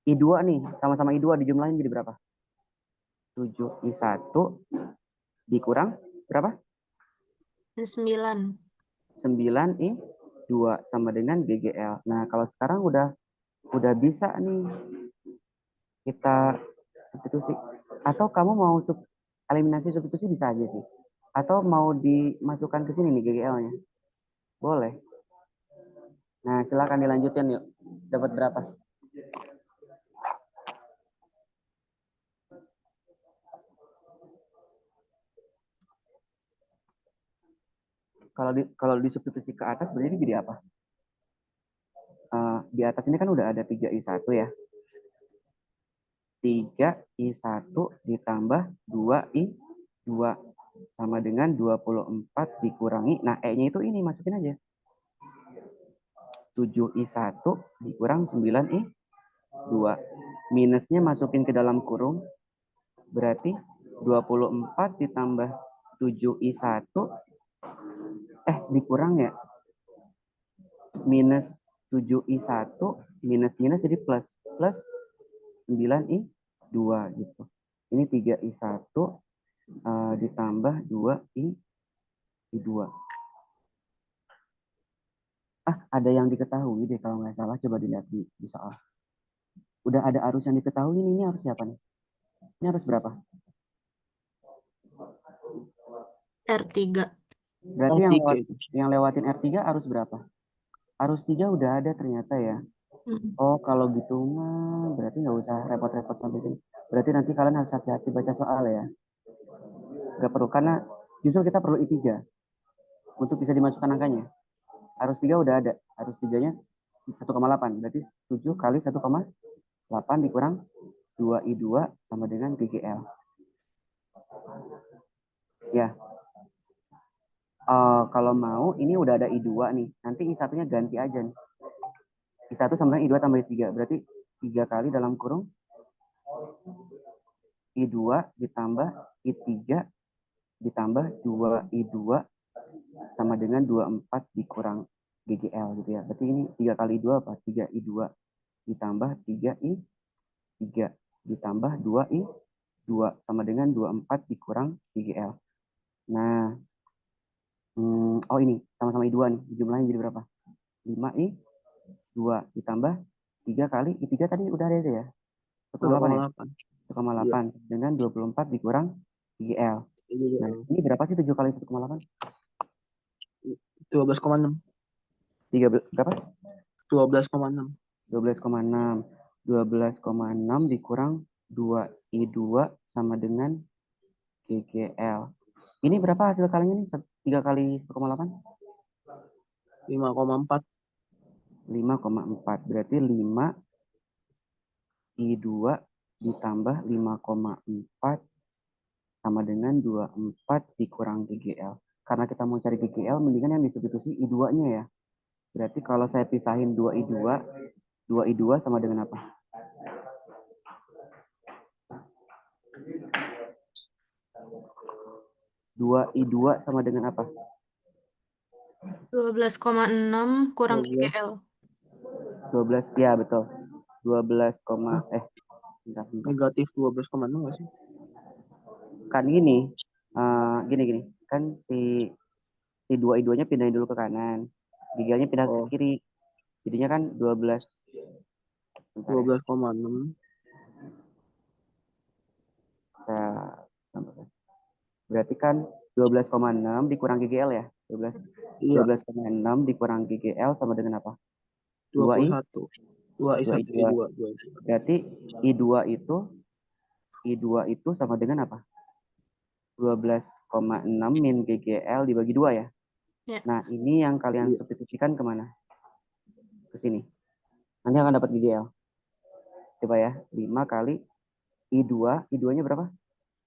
A: I2 nih, sama-sama I2 dijumlahin jadi berapa? 7I1 dikurang berapa?
C: 9.
A: 9I2 sama dengan GGL. Nah, kalau sekarang udah bisa nih kita substitusi. Atau kamu mau eliminasi substitusi bisa aja sih. Atau mau dimasukkan ke sini nih GGL-nya. Boleh. Nah, silakan dilanjutin yuk. Dapat berapa? Kalau disubstitusi ke atas berarti jadi apa? di atas ini kan udah ada 3I1 ya. 3I1 ditambah 2I2 sama dengan 24 dikurangi. Nah, E-nya itu ini masukin aja. 7I1 dikurang 9I2. Minusnya masukin ke dalam kurung. Berarti 24 ditambah 7I1 dikurang ya. Minus 7I1 minus jadi plus 9I2 gitu. Ini 3I1 ditambah 2I2. Ada yang diketahui deh kalau nggak salah, coba dilihat di soal. Udah ada arus yang diketahui, ini arus siapa nih? Ini arus berapa?
C: R3.
A: Berarti
D: R3
A: yang lewatin R3 arus berapa? Arus 3 udah ada ternyata ya. Oh, kalau gitu mah berarti nggak usah repot-repot sampai sini. Berarti nanti kalian harus hati-hati baca soal ya. Nggak perlu, karena justru kita perlu I3 untuk bisa dimasukkan angkanya. Arus 3 udah ada. Arus 3-nya 1,8. Berarti 7 kali 1,8 dikurang 2I2 sama dengan GGL. Ya. Kalau mau, ini udah ada I2 nih. Nanti I1-nya ganti aja nih. I1 sama dengan I2 tambah I3. Berarti 3 kali dalam kurung I2 ditambah I3 ditambah 2I2 sama dengan 24 dikurang GGL gitu ya. Berarti ini 3 kali 2 apa? 3I2 ditambah 3I3 ditambah 2I2 sama dengan 24 dikurang GGL. Nah, ini sama-sama I2 nih. Jumlahnya jadi berapa? 5I2 ditambah 3 kali I3 tadi udah ada itu ya? 1,8 ya? 1,8 dengan 24 dikurang GGL. Nah, ini berapa sih 7 kali 1,8?
D: 12,6.
A: Berapa?
D: 12,6.
A: 12,6 dikurang 2I2 sama dengan GGL. Ini berapa hasil kalinya nih? 3 kali 1,8?
D: 5,4.
A: 5,4. Berarti 5I2 ditambah 5,4 sama dengan 24 dikurang GGL. Karena kita mau cari GGL, mendingan yang disubstitusi I2-nya ya. Berarti kalau saya pisahin 2I2 sama dengan apa? 2I2 sama dengan apa?
C: 12,6 kurang
D: 12.
C: GGL.
A: 12, ya betul. 12, bentar.
D: Negatif 12,6 nggak sih?
A: Kan gini, kan si 2I2-nya pindahin dulu ke kanan. GGL-nya pindah ke kiri. Jadinya kan 12.
D: 12,6.
A: Berarti kan 12,6 dikurang GGL ya? 12,6 dikurang GGL sama dengan apa?
D: 21.
A: 2I2. Berarti I2 itu sama dengan apa? 12,6 min GGL dibagi 2 ya?
C: Ya.
A: Nah, ini yang kalian substitusikan kemana? Ke sini. Nanti akan dapat GGL. Coba ya, 5 kali I2. I2-nya berapa?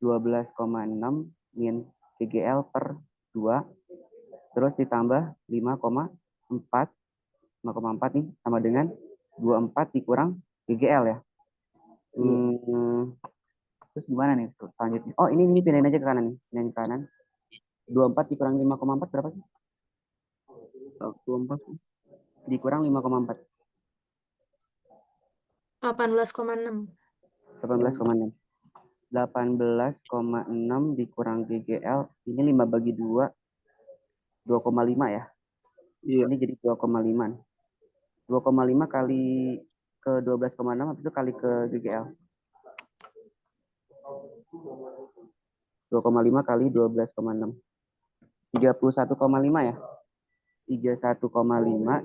A: 12,6 min GGL per 2. Terus ditambah 5,4. 5,4 nih sama dengan 24 dikurang GGL ya. Terus gimana nih selanjutnya? Oh, ini pindahin aja ke kanan nih. Pindahin ke kanan. 24 dikurang 5,4 berapa sih?
D: 24.
A: Dikurang 5,4.
C: 18,6.
A: 18,6. 18,6 dikurang GGL. Ini 5 bagi 2. 2,5 ya?
D: Iya.
A: Ini jadi 2,5. 2,5 kali ke 12,6 habis itu kali ke GGL. 2,5 kali 12,6. 31,5 ya? 31,5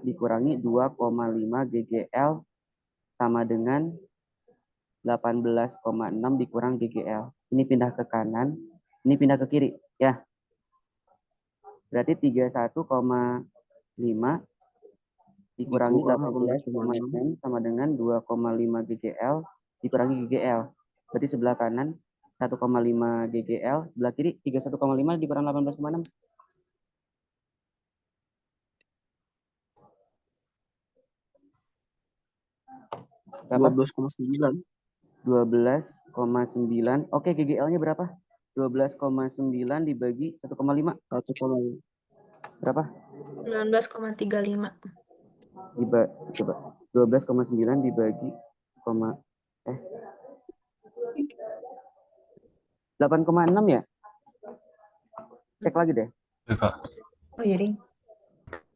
A: dikurangi 2,5 GGL sama dengan 18,6 dikurang GGL. Ini pindah ke kanan, ini pindah ke kiri ya. Berarti 31,5 dikurangi
D: dikurang 18,6.
A: 18,6 sama dengan 2,5 GGL dikurangi GGL. Berarti sebelah kanan 1,5 GGL, sebelah kiri 31,5 dikurangi 18,6. Berapa?
D: 12,9.
A: 12,9. Oke, GGL-nya berapa? 12,9 dibagi 1,5.
D: 1,5.
A: Berapa?
C: 19,35.
A: Coba. 12,9 dibagi 8,6 ya? Cek lagi deh.
E: Ya, Kak.
C: Oh iya, Ding.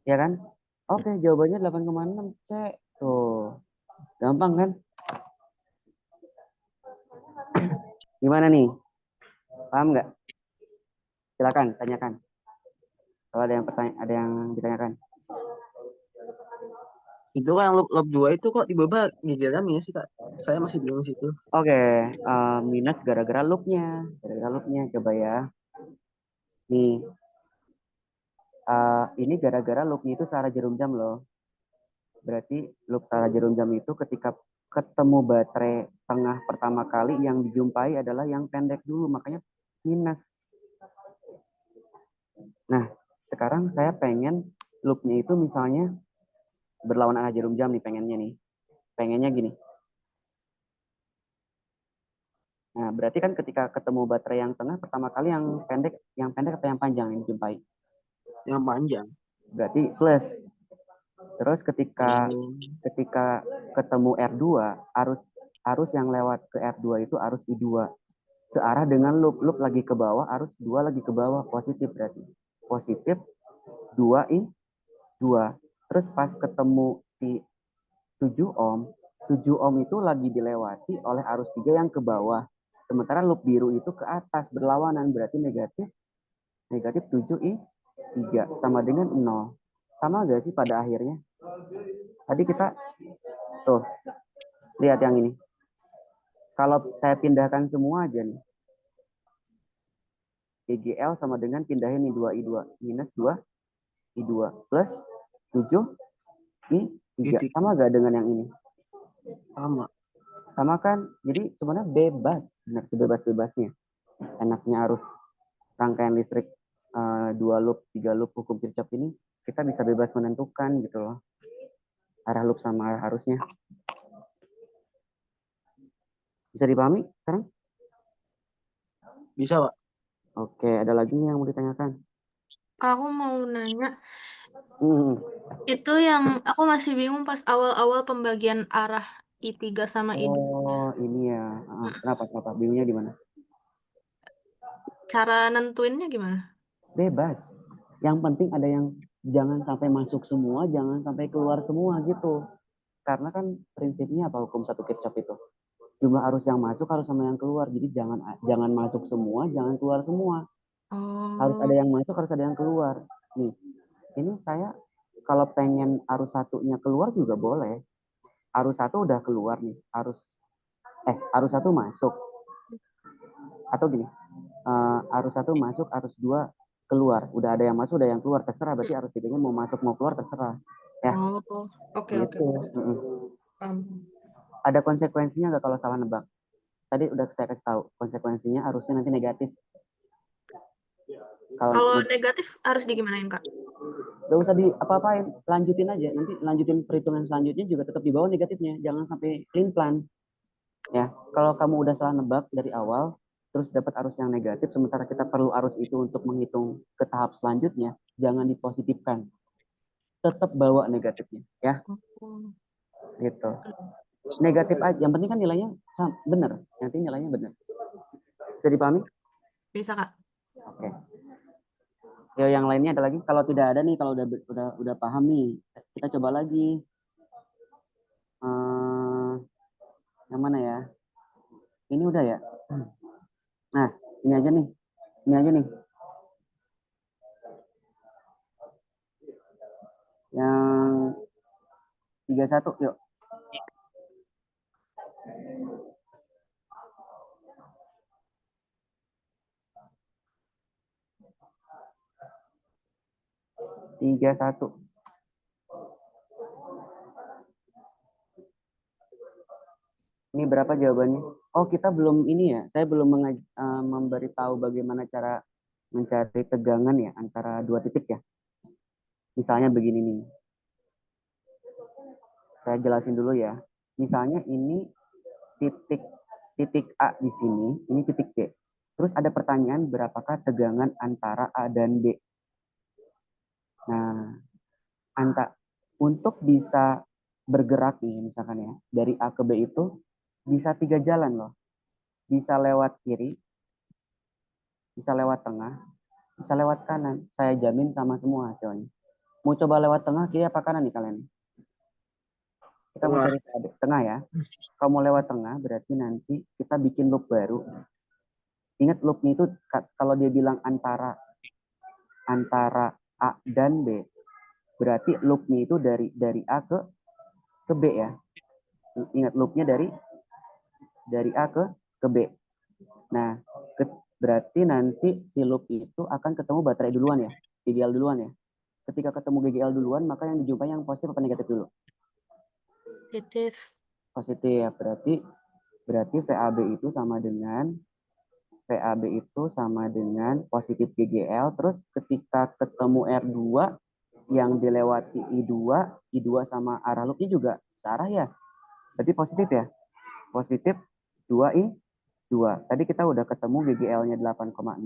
A: Ya kan? Oke, jawabannya 8,6. Cek. Tuh. Gampang kan? Gimana nih? Paham nggak? Silakan tanyakan. Kalau ada yang ditanyakan.
D: Itu kan yang loop 2 itu kok tiba-tiba GGL-nya minus sih, Kak? Saya masih bingung situ.
A: Oke, minus gara-gara loopnya. Gara-gara loopnya, coba ya. Nih, ini gara-gara loopnya itu searah jarum jam loh. Berarti loop searah jarum jam itu ketika ketemu baterai tengah pertama kali yang dijumpai adalah yang pendek dulu, makanya minus. Nah, sekarang saya pengen loopnya itu misalnya berlawan arah jarum jam nih, pengennya nih. Pengennya gini. Nah, berarti kan ketika ketemu baterai yang tengah pertama kali yang pendek atau yang panjang yang dijumpai?
D: Yang panjang.
A: Berarti plus. Terus ketika ketemu R2, arus yang lewat ke R2 itu arus I2. Searah dengan loop lagi ke bawah, arus 2 lagi ke bawah, positif berarti. Positif 2I2. Terus pas ketemu si 7 ohm, 7 ohm itu lagi dilewati oleh arus 3 yang ke bawah. Sementara loop biru itu ke atas berlawanan, berarti negatif 7I3 sama dengan 0. Sama gak sih pada akhirnya? Tadi kita tuh lihat yang ini. Kalau saya pindahkan semua aja nih. GGL sama dengan pindahin nih 2I2 minus 2I2 plus 7I3. Sama gak dengan yang ini?
D: Sama.
A: Sama kan? Jadi sebenarnya bebas, benar sebebas-bebasnya. Enaknya arus rangkaian listrik 2 loop, 3 loop hukum Kirchhoff ini kita bisa bebas menentukan gitu loh. Arah loop sama arah arusnya. Bisa dipahami sekarang?
D: Bisa, Pak.
A: Oke, ada lagi yang mau ditanyakan?
C: Aku mau nanya,
A: Hmm.
C: itu yang aku masih bingung pas awal-awal pembagian arah I3 sama I2.
A: Oh, ini ya. Kenapa? Bingungnya di mana?
C: Cara nentuinnya gimana?
A: Bebas. Yang penting ada yang jangan sampai masuk semua, jangan sampai keluar semua gitu. Karena kan prinsipnya apa hukum satu Kirchhoff itu? Jumlah arus yang masuk harus sama yang keluar. Jadi jangan masuk semua, jangan keluar semua. Harus ada
C: Oh,
A: yang masuk, harus ada yang keluar. Nih, ini saya kalau pengen arus satunya keluar juga boleh. Arus satu udah keluar nih, arus satu masuk. Atau gini, arus satu masuk, arus dua keluar. Udah ada yang masuk, udah yang keluar, terserah. Berarti arus tiganya mau masuk, mau keluar, terserah. Ya,
C: oh, oke.
A: gitu. Ada konsekuensinya nggak kalau salah nebak? Tadi udah saya kasih tahu, konsekuensinya arusnya nanti negatif.
C: Kalau negatif harus digimanain, Kak?
A: Gak usah di apa-apain, lanjutin aja. Nanti lanjutin perhitungan selanjutnya juga tetap di bawah negatifnya. Jangan sampai clean plan. Ya, kalau kamu udah salah nebak dari awal, terus dapat arus yang negatif, sementara kita perlu arus itu untuk menghitung ke tahap selanjutnya, jangan dipositifkan. Tetap bawa negatifnya, ya. Gitu. Negatif aja, yang penting kan nilainya benar. Yang penting nilainya benar. Bisa dipahami?
C: Bisa, Kak.
A: Oke. Ya, yang lainnya ada lagi? Kalau tidak ada nih, kalau udah paham nih, kita coba lagi. Yang mana ya? Ini udah ya. Nah, ini aja nih. Ini aja nih. Yang 31, yuk. Tiga satu. Ini berapa jawabannya? Oh, kita belum ini ya. Saya belum memberitahu bagaimana cara mencari tegangan ya antara dua titik ya. Misalnya begini nih. Saya jelasin dulu ya. Misalnya ini titik titik A di sini, ini titik B. Terus ada pertanyaan berapakah tegangan antara A dan B. Nah, untuk bisa bergerak nih misalkan ya, dari A ke B itu bisa 3 jalan loh. Bisa lewat kiri, bisa lewat tengah, bisa lewat kanan. Saya jamin sama semua hasilnya. Mau coba lewat tengah, kiri apa kanan nih kalian? Kita mau
D: Tengah.
A: cari tengah ya. Kalau mau lewat tengah, berarti nanti kita bikin loop baru. Ingat loopnya itu kalau dia bilang antara A dan B, berarti loopnya itu dari A ke B ya. Ingat loopnya dari A ke B. Nah, berarti nanti si loop itu akan ketemu baterai duluan ya, GGL duluan ya. Ketika ketemu GGL duluan, maka yang dijumpai yang positif apa negatif dulu?
C: Positif.
A: Positif. Berarti VAB itu sama dengan positif GGL. Terus ketika ketemu R2 yang dilewati I2 sama arah loopnya juga searah ya. Berarti positif ya. Positif 2I2. Tadi kita udah ketemu GGL-nya 8,6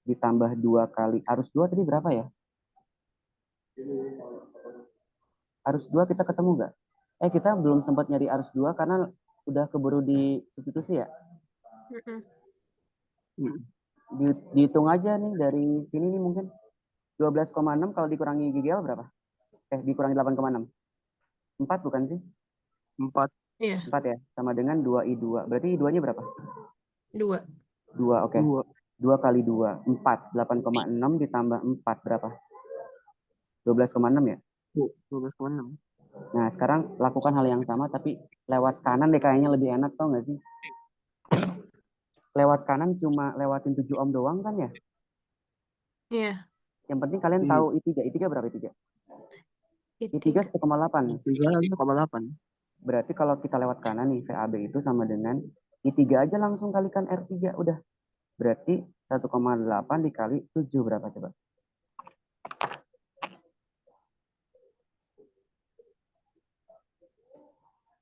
A: ditambah 2 kali arus 2 tadi berapa ya? Arus 2 kita ketemu nggak? Kita belum sempat nyari arus 2 karena udah keburu di substitusi ya. Dihitung aja nih dari sini nih mungkin 12,6 kalau dikurangi GGL berapa? Dikurangi 8,6. 4 bukan sih?
D: 4.
C: Iya,
A: 4 ya, sama dengan 2I2. Berarti I2-nya berapa?
C: 2.
A: 2, oke.
D: 2.
A: 2 kali 2, 4. 8,6 ditambah 4 berapa? 12,6 ya?
D: 12,6.
A: Nah, sekarang lakukan hal yang sama tapi lewat kanan deh kayaknya lebih enak tau nggak sih? Lewat kanan cuma lewatin 7 ohm doang kan ya?
C: Iya,
A: Yang penting kalian tahu I3. I3 berapa I3? I3 1,8.
D: 3,8.
A: Berarti kalau kita lewat kanan nih, VAB itu sama dengan I3 aja langsung kalikan R3. Udah. Berarti 1,8 dikali 7 berapa coba?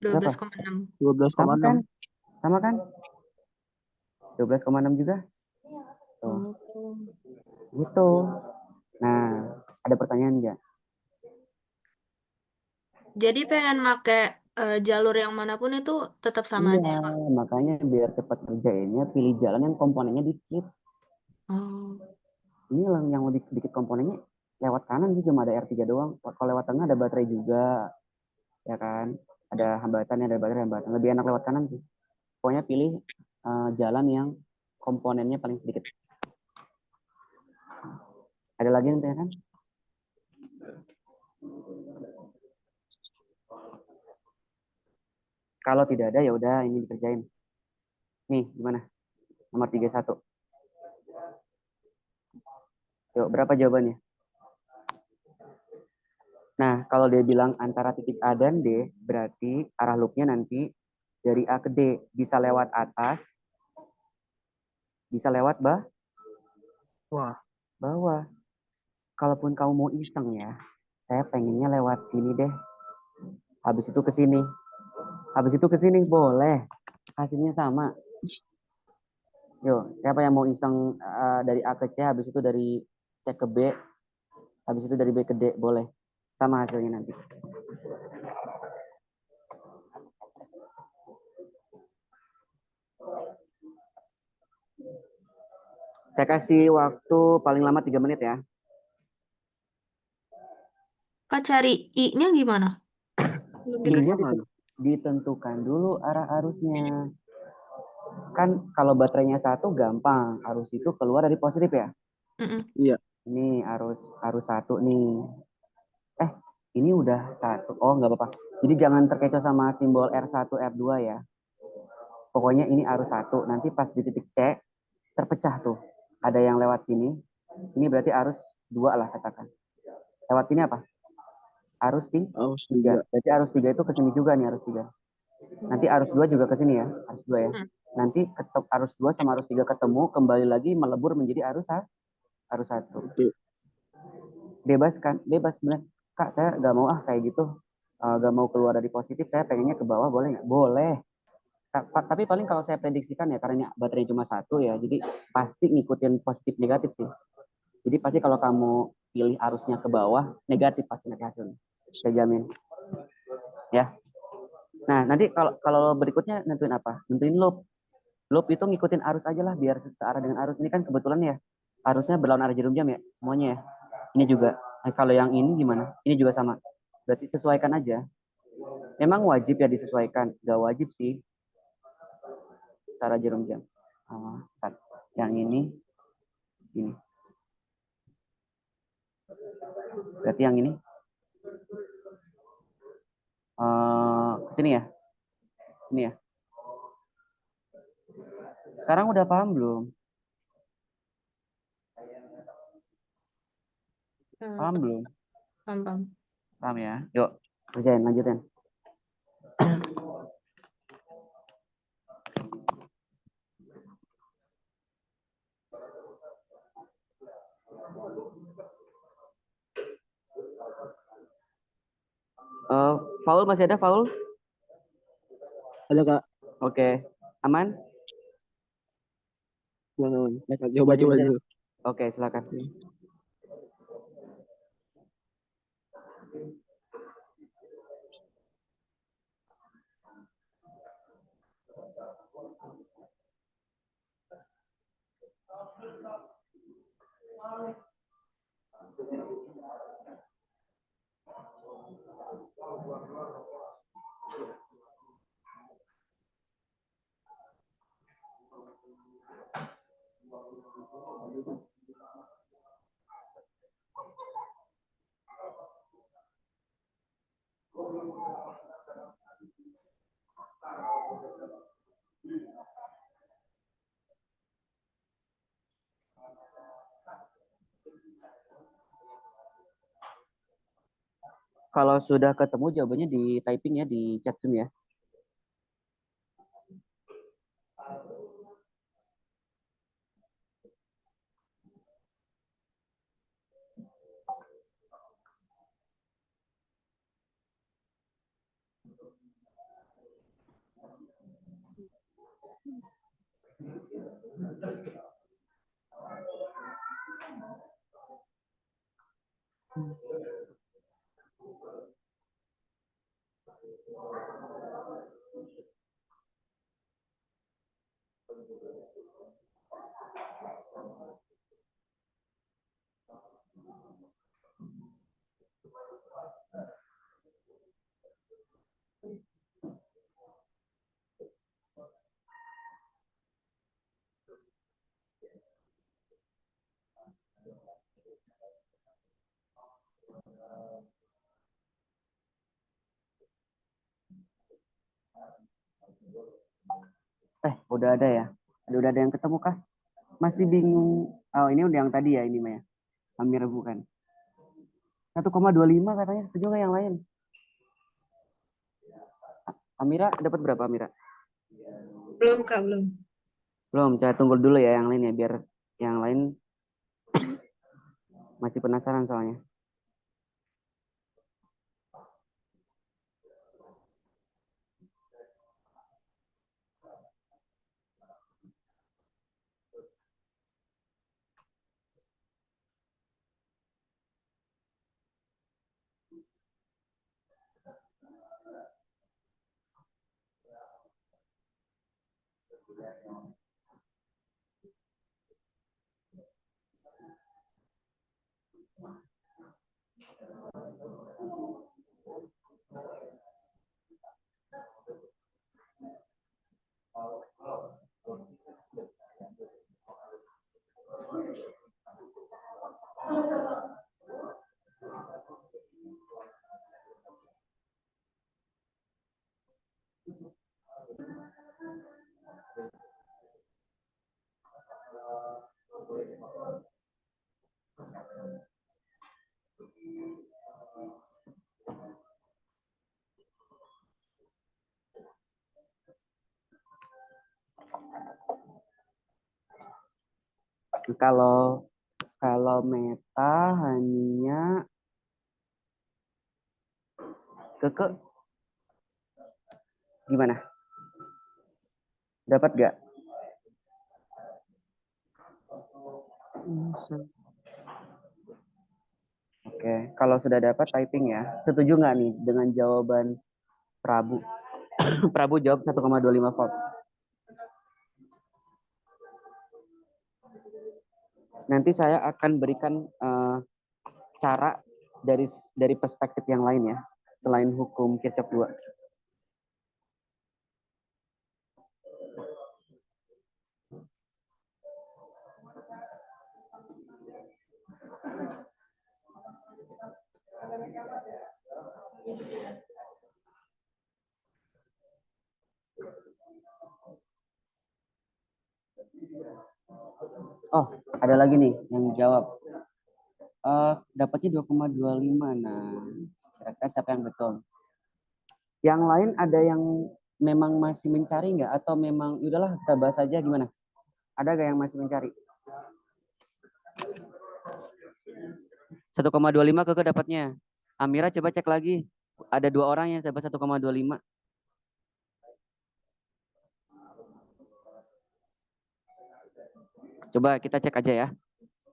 A: Berapa?
C: 12,6.
D: 12,6.
A: Sama kan? 12,6 juga? Tuh.
C: Oh.
A: Gitu. Nah, ada pertanyaan nggak?
C: Jadi pengen pakai jalur yang manapun itu tetap sama aja ya,
A: Iya,
C: Kak?
A: makanya biar cepat kerjainnya pilih jalan yang komponennya dikit.
C: Oh.
A: Ini yang lebih dikit komponennya lewat kanan sih cuma ada R3 doang. Kalau lewat tengah ada baterai juga, ya kan? Ada hambatan. Lebih enak lewat kanan sih. Pokoknya pilih jalan yang komponennya paling sedikit. Ada lagi yang tanyakan? Kalau tidak ada ya udah ini dikerjain. Nih, gimana? Nomor 31. Yuk, berapa jawabannya? Nah, kalau dia bilang antara titik A dan D, berarti arah loopnya nanti dari A ke D. Bisa lewat atas, bisa lewat bawah. Kalaupun kamu mau iseng ya, saya pengennya lewat sini deh. Habis itu ke sini. Habis itu ke sini, boleh. Hasilnya sama. Yuk, siapa yang mau iseng dari A ke C, habis itu dari C ke B, habis itu dari B ke D, boleh. Sama hasilnya nanti. Saya kasih waktu paling lama 3 menit ya.
C: Kak cari I-nya gimana? Belum
A: I-nya
C: dikasih.
A: ditentukan dulu arah arusnya. Kan kalau baterainya 1 gampang, arus itu keluar dari positif ya.
D: Iya.
A: Ini arus 1 nih. Ini udah 1. Oh, nggak apa-apa. Jadi jangan terkecoh sama simbol R1, R2 ya. Pokoknya ini arus 1. Nanti pas di titik C, terpecah tuh. Ada yang lewat sini. Ini berarti arus 2 lah katakan. Lewat sini apa? Arus 3.
D: Arus 3.
A: Berarti arus 3 itu ke sini juga nih arus 3. Nanti arus 2 juga ke sini ya, arus 2 ya. Nanti arus 2 sama arus 3 ketemu, kembali lagi melebur menjadi arus 1.
D: Betul.
A: Bebas kan? Bebas sebenarnya. Kak, saya nggak mau kayak gitu. Nggak mau keluar dari positif, saya pengennya ke bawah, boleh nggak? Boleh. Tapi paling kalau saya prediksikan ya, karena baterainya cuma 1 ya, jadi pasti ngikutin positif negatif sih. Jadi pasti kalau kamu pilih arusnya ke bawah, negatif pasti nanti hasilnya. Saya jamin. Ya. Nah, nanti kalau berikutnya nentuin apa? Nentuin loop. Loop itu ngikutin arus aja lah, biar searah dengan arus. Ini kan kebetulan ya, arusnya berlawan arah jarum jam ya, semuanya ya. Ini juga. Nah, kalau yang ini gimana? Ini juga sama. Berarti sesuaikan aja. Memang wajib ya disesuaikan. Gak wajib sih, searah jarum jam. Yang ini. Berarti yang ini. Kesini ya? Ini ya? Sekarang udah paham belum? Paham belum?
C: Paham.
A: Paham ya? Yuk, kerjain, lanjutin. Faul masih ada, Faul?
D: Ada Kak.
A: Oke. Aman?
D: Aman. Coba dulu.
A: Oke, silakan. Kalau sudah ketemu jawabannya di typing ya, di chat Zoom ya. Udah ada ya? Udah ada yang ketemu kah? Masih bingung. Oh, ini udah yang tadi ya, ini Maya. Amira bukan. 1,25 katanya, setuju nggak yang lain? Amira dapat berapa, Amira?
C: Belum, Kak, belum.
A: Belum, saya tunggu dulu ya yang lain ya, biar yang lain masih penasaran soalnya. Kalau kalau Meta hanya Keke gimana? Dapat gak? Oke, kalau sudah dapat typing ya. Setuju nggak nih dengan jawaban Prabu? Prabu jawab 1,25 volt. Nanti saya akan berikan cara dari perspektif yang lain ya, selain hukum Kirchhoff 2. Oh, ada lagi nih yang jawab. Dapatnya 2,25. Nah, kira-kira siapa yang betul? Yang lain ada yang memang masih mencari nggak? Atau memang udahlah kita bahas aja gimana? Ada nggak yang masih mencari? 1,25 Keke dapatnya. Amira coba cek lagi. Ada 2 orang yang dapat 1,25. Coba kita cek aja ya.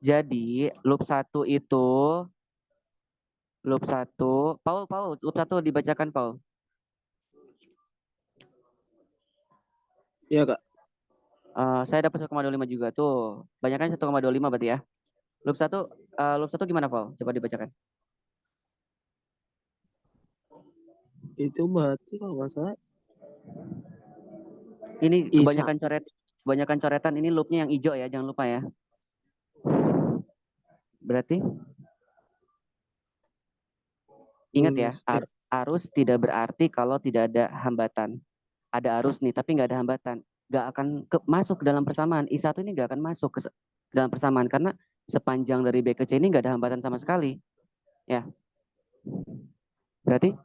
A: Jadi loop 1 itu loop 1, Paul, loop 1 dibacakan Paul.
D: Iya, Kak.
A: Saya dapat 1,25 juga tuh. Banyaknya 1,25 berarti ya. Loop 1 gimana Paul? Coba dibacakan.
D: Itu berarti kalau nggak salah
A: Ini
D: Isa.
A: kebanyakan coretan, ini loopnya yang hijau ya, jangan lupa ya. Berarti ingat ya, arus tidak berarti kalau tidak ada hambatan. Ada arus nih, tapi nggak ada hambatan. Nggak akan masuk ke dalam persamaan. I1 ini nggak akan masuk ke dalam persamaan karena sepanjang dari B ke C ini nggak ada hambatan sama sekali. Ya. Berarti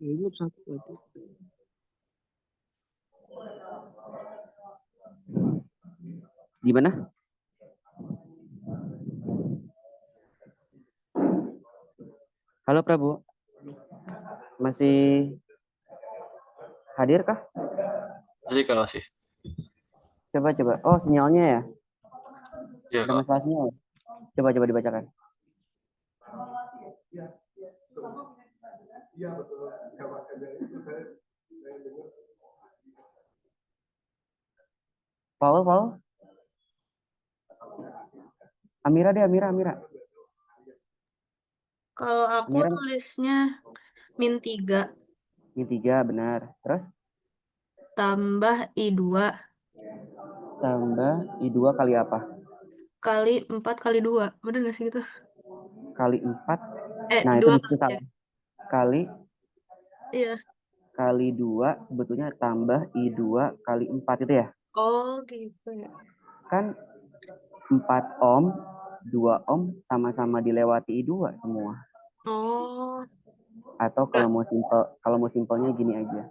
D: ini loop 1 berarti.
A: gimana? Halo Prabu. Masih hadir kah?
E: Masih.
A: Coba. Oh, sinyalnya ya?
E: Iya,
A: Ada
E: Kak.
A: masalah sinyal. Coba dibacakan. Paul. Amira.
C: Kalau aku
A: Amira.
C: nulisnya min 3
A: Ini 3 benar. Terus
C: tambah I2
A: tambah I2 kali apa?
C: kali 4 kali 2. Bener nggak sih gitu?
A: Kali 4. Nah, itu
C: 2
A: di situ salah.
C: Iya.
A: Kali 2 sebetulnya tambah I2 kali 4 itu ya.
C: Oh, gitu ya.
A: Kan 4 ohm, 2 ohm sama-sama dilewati I2 semua.
C: Oh.
A: Atau kalau mau simpelnya gini aja.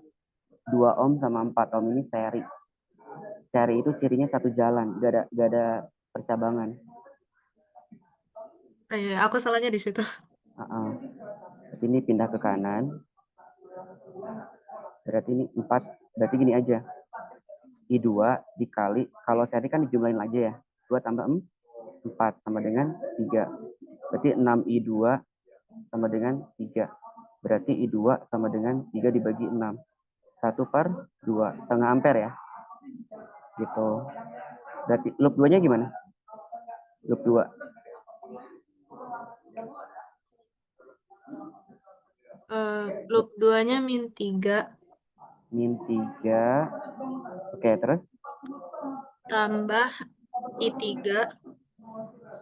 A: 2 ohm sama 4 ohm ini seri. Seri itu cirinya satu jalan, gak ada percabangan.
C: Iya, aku salahnya di situ.
A: Ini pindah ke kanan. Berarti ini 4, berarti gini aja. I2 dikali, kalau seri kan dijumlahin aja ya. 2 tambah 4 sama dengan 3. Berarti 6I2 sama dengan 3. Berarti I2 sama dengan 3 dibagi 6. 1/2, setengah ampere ya. Gitu. Berarti loop 2-nya gimana? Loop 2.
C: Loop 2-nya min 3.
A: Min 3. Oke, terus?
C: Tambah I3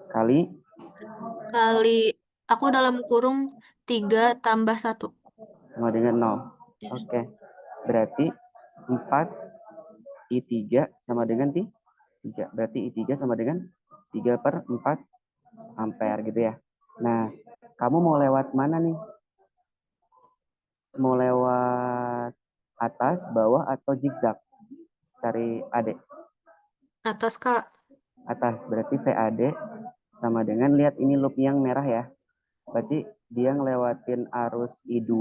A: Kali
C: aku dalam kurung 3 tambah 1.
A: sama dengan 0.
C: Ya.
A: Oke. Berarti 4 I3 sama dengan 3. Berarti I3 sama dengan 3/4 ampere gitu ya. Nah, kamu mau lewat mana nih? Mau lewat Atas, bawah, atau zigzag? Cari AD.
C: Atas, Kak.
A: Atas, berarti VAD sama dengan, lihat ini loop yang merah ya. Berarti dia ngelewatin arus I2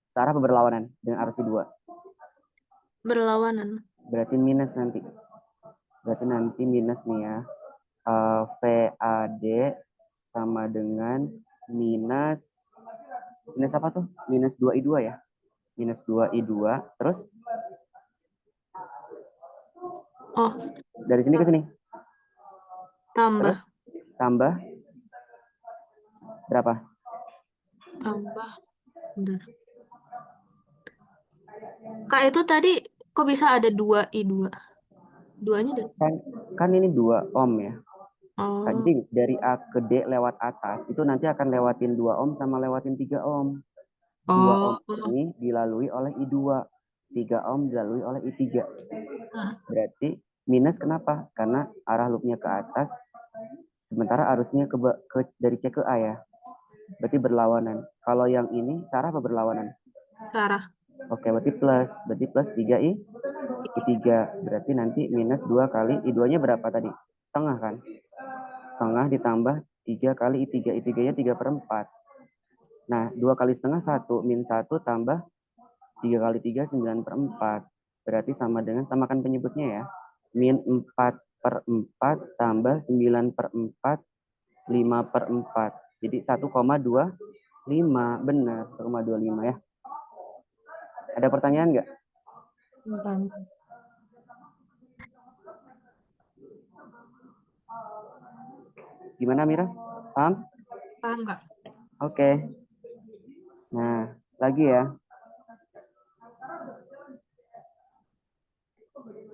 A: searah berlawanan dengan arus I2.
C: Berlawanan.
A: Berarti minus nanti. Berarti nanti minus nih ya. VAD sama dengan minus apa tuh? Minus 2I2 ya. Minus 2I2. Terus
C: Oh,
A: dari sini ke sini.
C: tambah.
A: Terus tambah berapa?
C: Tambah. Bentar. Kak, itu tadi kok bisa ada 2I2? Duanya dari...
A: Kan ini 2 ohm ya.
C: Oh,
A: Jadi dari A ke D lewat atas itu nanti akan lewatin 2 ohm sama lewatin 3 ohm. 2 ohm ini dilalui oleh I2. 3 ohm dilalui oleh I3. Berarti minus kenapa? Karena arah loopnya ke atas, sementara arusnya dari C ke A ya. Berarti berlawanan. Kalau yang ini searah apa berlawanan?
C: searah.
A: Oke, berarti plus. Berarti plus 3I, I3. Berarti nanti minus 2 kali I2-nya berapa tadi? Setengah kan? Setengah ditambah 3 kali I3. I3-nya 3/4. Nah, 2 kali setengah 1. Min 1 tambah 3 kali 3, 9/4. Berarti sama dengan, samakan penyebutnya ya. Min 4/4 tambah 9/4, 5/4. Jadi 1,25. Benar, 1,25 ya. Ada pertanyaan nggak? Gimana Mira? Paham?
C: Paham nggak?
A: Oke. Nah, lagi ya.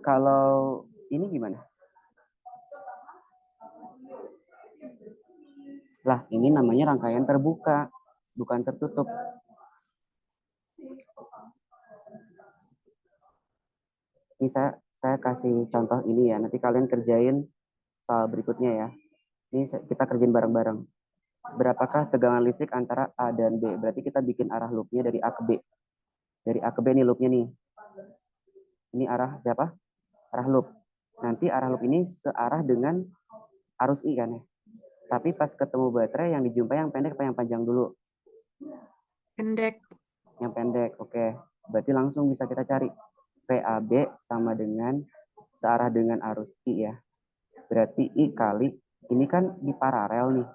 A: Kalau ini gimana? Lah, ini namanya rangkaian terbuka, bukan tertutup. Ini saya kasih contoh ini ya. Nanti kalian kerjain soal berikutnya ya. Ini kita kerjain bareng-bareng. Berapakah tegangan listrik antara A dan B? Berarti kita bikin arah loopnya dari A ke B. Dari A ke B nih loopnya nih. Ini arah siapa? Arah loop. Nanti arah loop ini searah dengan arus I kan ya. Tapi pas ketemu baterai yang dijumpai yang pendek apa yang panjang dulu?
C: Pendek.
A: Yang pendek, oke. Berarti langsung bisa kita cari. VAB sama dengan searah dengan arus I ya. Berarti I kali, ini kan di paralel nih.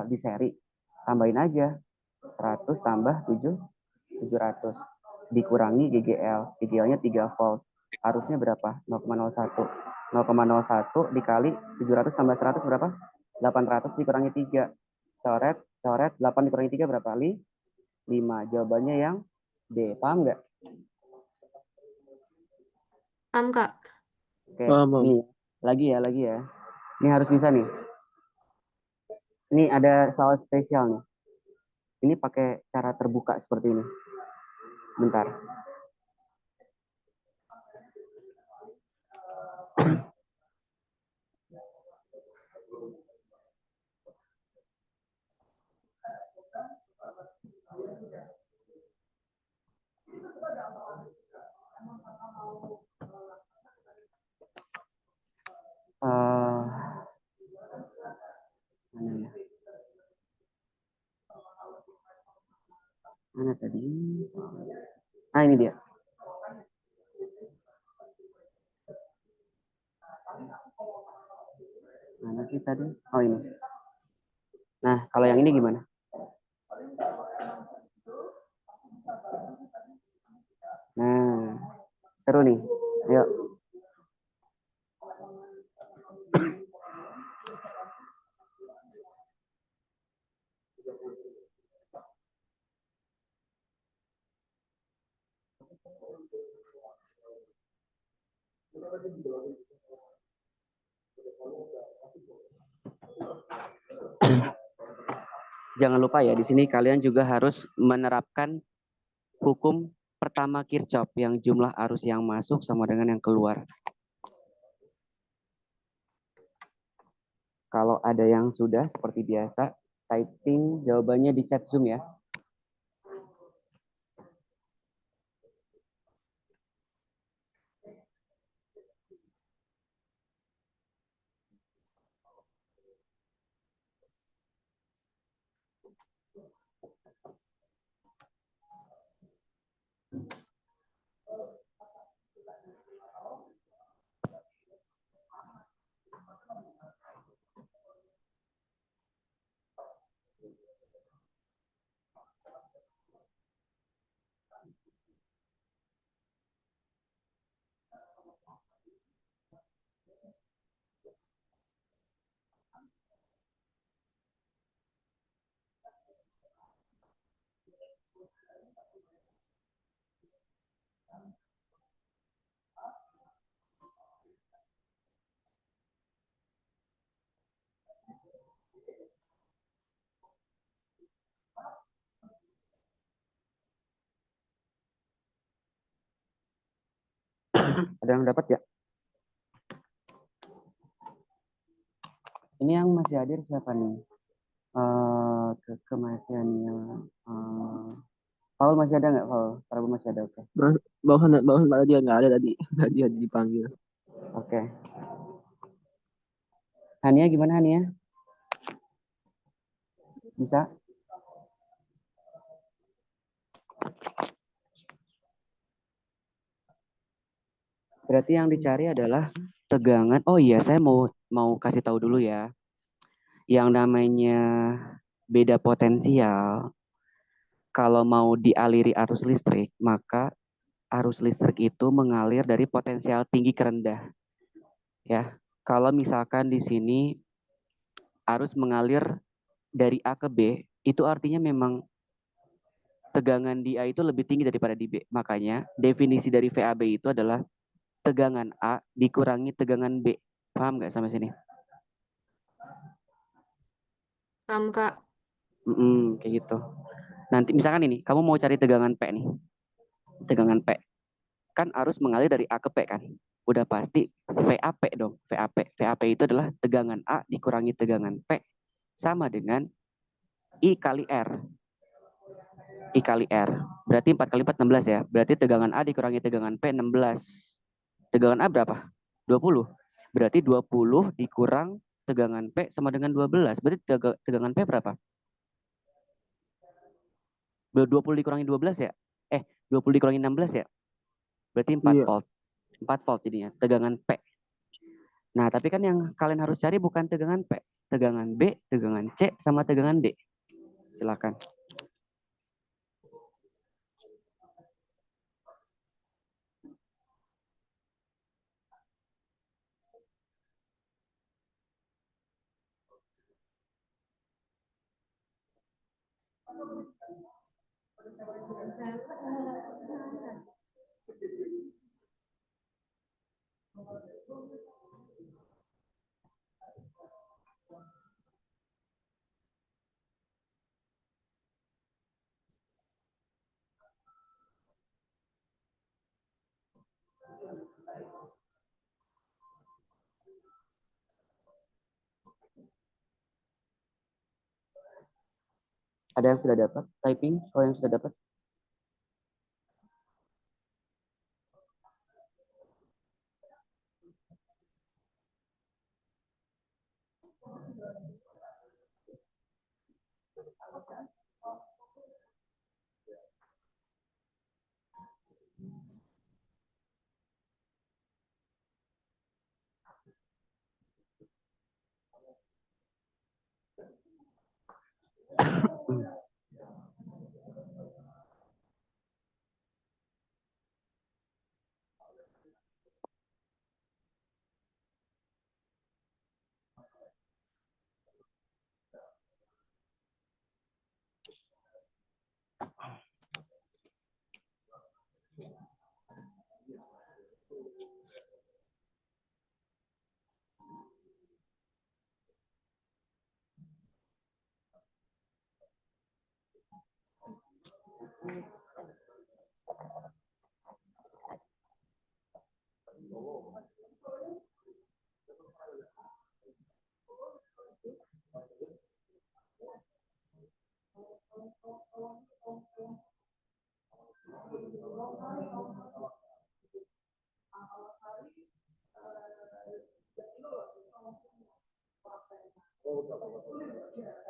A: Di seri. Tambahin aja. 100 tambah 700. Dikurangi GGL. GGL-nya 3 volt. Arusnya berapa? 0,01. 0,01 dikali 700 tambah 100 berapa? 800 dikurangi 3. Coret, 8 dikurangi 3 berapa? 5. Jawabannya yang D. Paham nggak?
C: Paham, Kak?
A: Oke,
D: Paham.
A: nih lagi ya. Ini harus bisa nih. Ini ada soal spesial nih. Ini pakai cara terbuka seperti ini. Bentar. Mana ya? Mana tadi? Nah, ini dia. Mana sih tadi? Oh, ini. Nah, kalau yang ini gimana? Nah, seru nih. Ayo. Jangan lupa ya, di sini kalian juga harus menerapkan hukum pertama Kirchhoff yang jumlah arus yang masuk sama dengan yang keluar. Kalau ada yang sudah seperti biasa, typing jawabannya di chat Zoom ya. Ada yang dapat ya? Ini yang masih hadir siapa nih? Kemasiannya. Paul masih ada nggak, Paul? Prabu masih ada, oke.
D: Barusan dia nggak ada tadi. Tadi dipanggil.
A: Oke. Hania gimana Hania? Bisa? Berarti yang dicari adalah tegangan. Oh iya, saya mau kasih tahu dulu ya. Yang namanya beda potensial, kalau mau dialiri arus listrik, maka arus listrik itu mengalir dari potensial tinggi ke rendah. Ya, kalau misalkan di sini arus mengalir dari A ke B, itu artinya memang tegangan di A itu lebih tinggi daripada di B. Makanya definisi dari VAB itu adalah tegangan A dikurangi tegangan B. Paham nggak sampai sini?
C: Paham, Kak.
A: Kayak gitu. Nanti misalkan ini, kamu mau cari tegangan P nih. Tegangan P. Kan arus mengalir dari A ke P kan. Udah pasti VAP dong. VAP. VAP itu adalah tegangan A dikurangi tegangan P sama dengan I kali R. I kali R. Berarti 4 kali 4, 16 ya. Berarti tegangan A dikurangi tegangan P, 16. Tegangan A berapa? 20. Berarti 20 dikurang tegangan P sama dengan 12. Berarti tegangan P berapa? 20 dikurangi 12 ya? 20 dikurangi 16 ya? Berarti 4
D: Iya.
A: volt. 4 volt jadinya, tegangan P. Nah, tapi kan yang kalian harus cari bukan tegangan P. Tegangan B, tegangan C, sama tegangan D. Silakan. Ada yang sudah dapat typing? Kalau yang sudah dapat?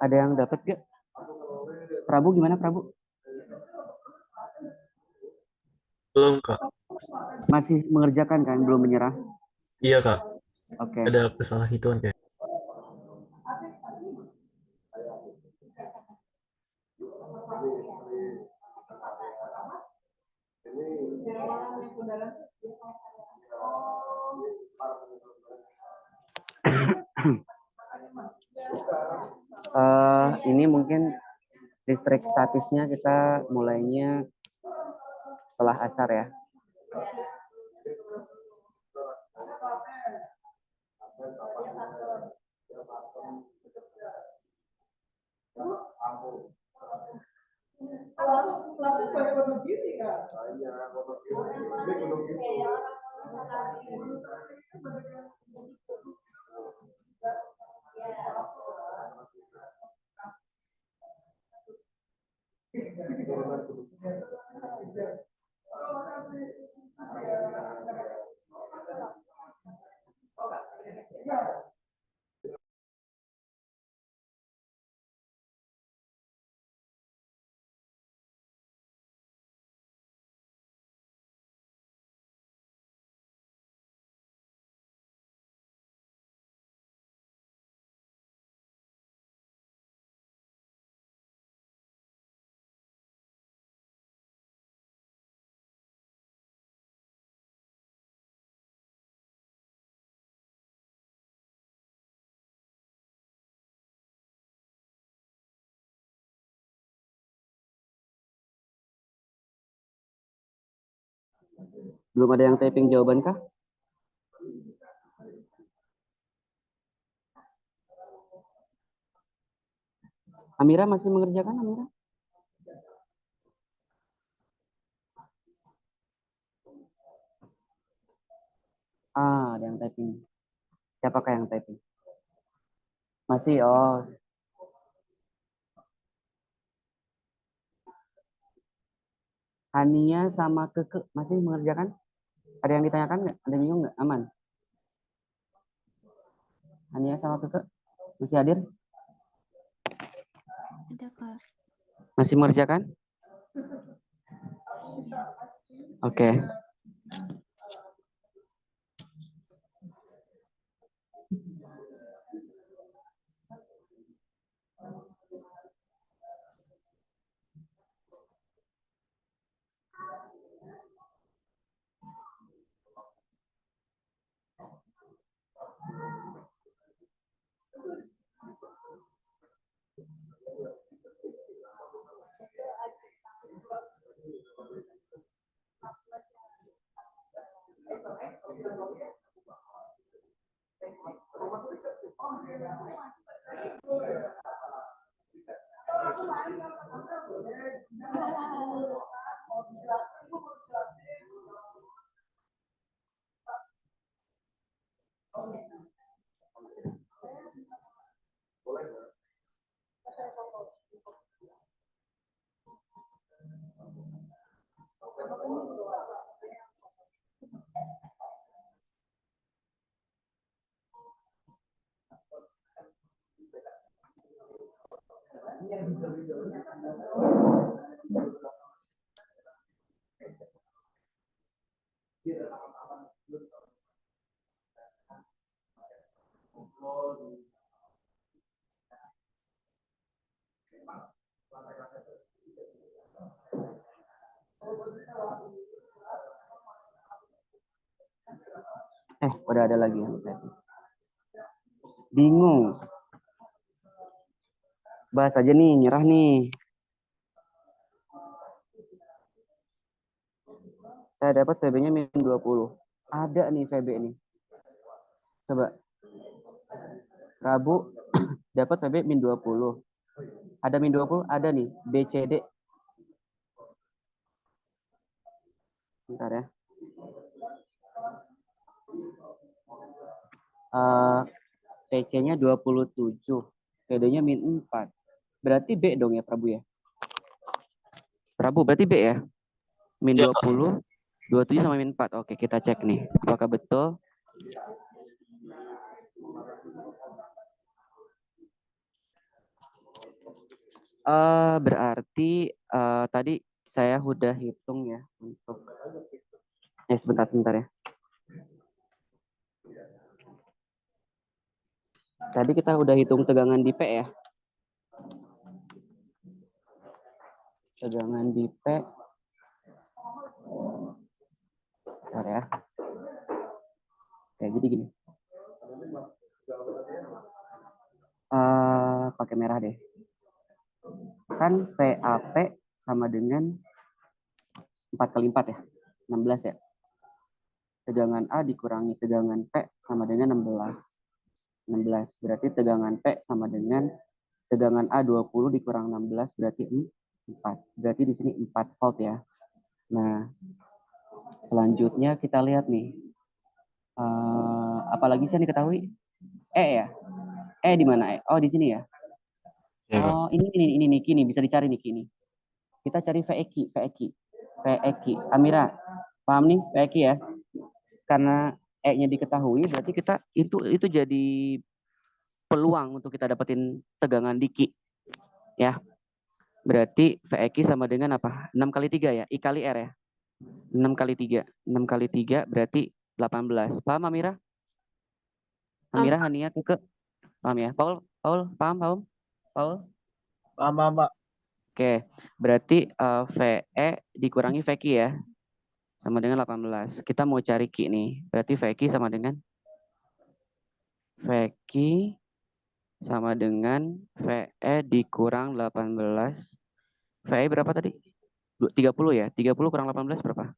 A: Ada yang dapat gak? Prabu gimana Prabu?
E: Belum, Kak.
A: Masih mengerjakan kan, belum menyerah?
E: Iya, Kak.
A: Oke.
E: Ada kesalahan hitungan kayak.
A: Ini mungkin listrik statisnya kita mulainya setelah asar ya. Belum ada yang typing jawaban kah? Amira masih mengerjakan, Amira? Ada yang typing. Siapakah yang typing? Masih, oh. Hania sama Keke masih mengerjakan? Ada yang ditanyakan nggak? Ada yang bingung nggak? Aman? Hania sama Keke masih hadir?
C: Ada, Kak.
A: Masih mengerjakan? Oke. Udah ada lagi yang typing. Bingung. Bahas aja nih, nyerah nih. Saya dapat VB-nya min 20. Ada nih VB nih. Coba. Rabu dapat VB min 20. Ada min 20? Ada nih. BCD. Bentar ya. PC-nya 27. PD-nya min 4. Berarti B dong ya Prabu ya? Prabu berarti B ya? Min
E: Ya,
A: 20, 27 sama min 4. Oke, kita cek nih. Apakah betul? Berarti tadi saya udah hitung ya untuk sebentar ya. Tadi kita udah hitung tegangan di P ya. Tegangan di P. Bentar ya. Kayak gini. Pakai merah deh. Kan PAP sama dengan 4 kali 4 ya. 16 ya. Tegangan A dikurangi tegangan P sama dengan 16. 16. Berarti tegangan P sama dengan tegangan A 20 dikurang 16 berarti 4. Berarti di sini 4 volt ya. Nah, selanjutnya kita lihat nih. Apalagi sih yang diketahui? E ya. E di mana? Oh, di sini ya.
E: Iya, Kak.
A: Oh, ini Niki nih, bisa dicari Niki nih. Kita cari VEQ. Amira, paham nih VEQ ya? Karena E-nya diketahui, berarti kita itu jadi peluang untuk kita dapetin tegangan di Q. Ya. Berarti VEQ sama dengan apa? 6 kali 3 ya? I kali R ya? 6 kali 3. 6 kali 3 berarti 18. Paham Amira? Amira, Hania, Keke? Paham ya? Paul, paham? Paul?
D: Paham, Pak.
A: Oke, berarti VE dikurangi VQ ya? Sama dengan 18. Kita mau cari Q nih. Berarti VQ sama dengan VQ sama dengan VE dikurang 18. VE berapa tadi? 30 ya? 30 kurang 18 berapa?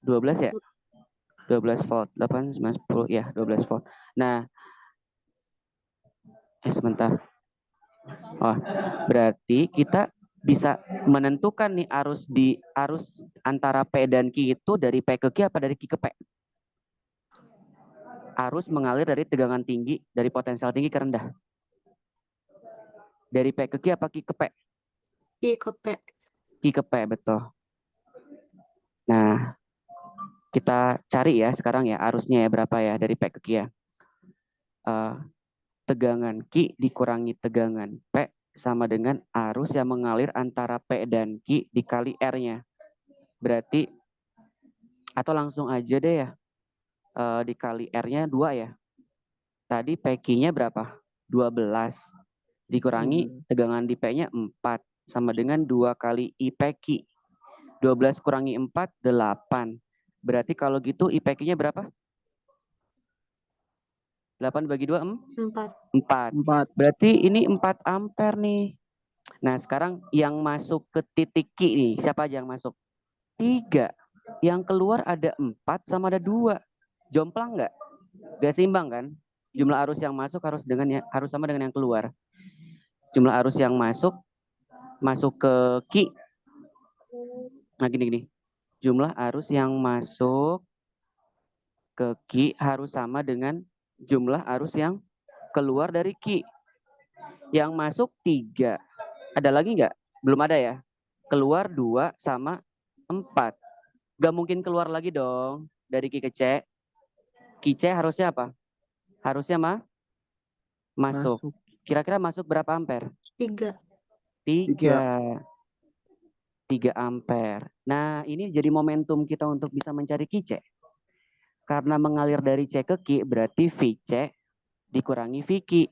A: 12 ya? 12 volt. 8, 9, 10. Ya, 12 volt. Nah, sebentar. Oh, berarti kita bisa menentukan nih arus antara P dan Q itu dari P ke Q apa dari Q ke P? Arus mengalir dari tegangan tinggi, dari potensial tinggi ke rendah. Dari P ke Q apa Q ke P?
C: Q ke P.
A: Q ke P, betul. Nah, kita cari ya sekarang ya arusnya ya berapa ya dari P ke Q ya. Tegangan Q dikurangi tegangan P sama dengan arus yang mengalir antara P dan Q dikali R-nya. Berarti, atau langsung aja deh ya, dikali R-nya 2 ya. Tadi PQ-nya berapa? 12. Dikurangi tegangan di P-nya 4. Sama dengan 2 kali IPQ. 12 kurangi 4, 8. Berarti kalau gitu IPQ-nya berapa? 8 bagi 2, 4. Berarti ini 4 ampere nih. Nah, sekarang yang masuk ke titik Q nih, siapa aja yang masuk? 3. Yang keluar ada 4 sama ada 2. Jomplang nggak? Gak seimbang kan? Jumlah arus yang masuk harus sama dengan yang keluar. Jumlah arus yang masuk ke Q. Nah, gini. Jumlah arus yang masuk ke Q harus sama dengan jumlah arus yang keluar dari Q. Yang masuk 3. Ada lagi nggak? Belum ada ya? Keluar 2 sama 4. Gak mungkin keluar lagi dong dari Q ke C. Q C harusnya apa? Harusnya masuk. Kira-kira masuk berapa ampere?
C: 3.
A: 3 ampere. Nah, ini jadi momentum kita untuk bisa mencari QC. Karena mengalir dari C ke Q, berarti VC dikurangi VQ.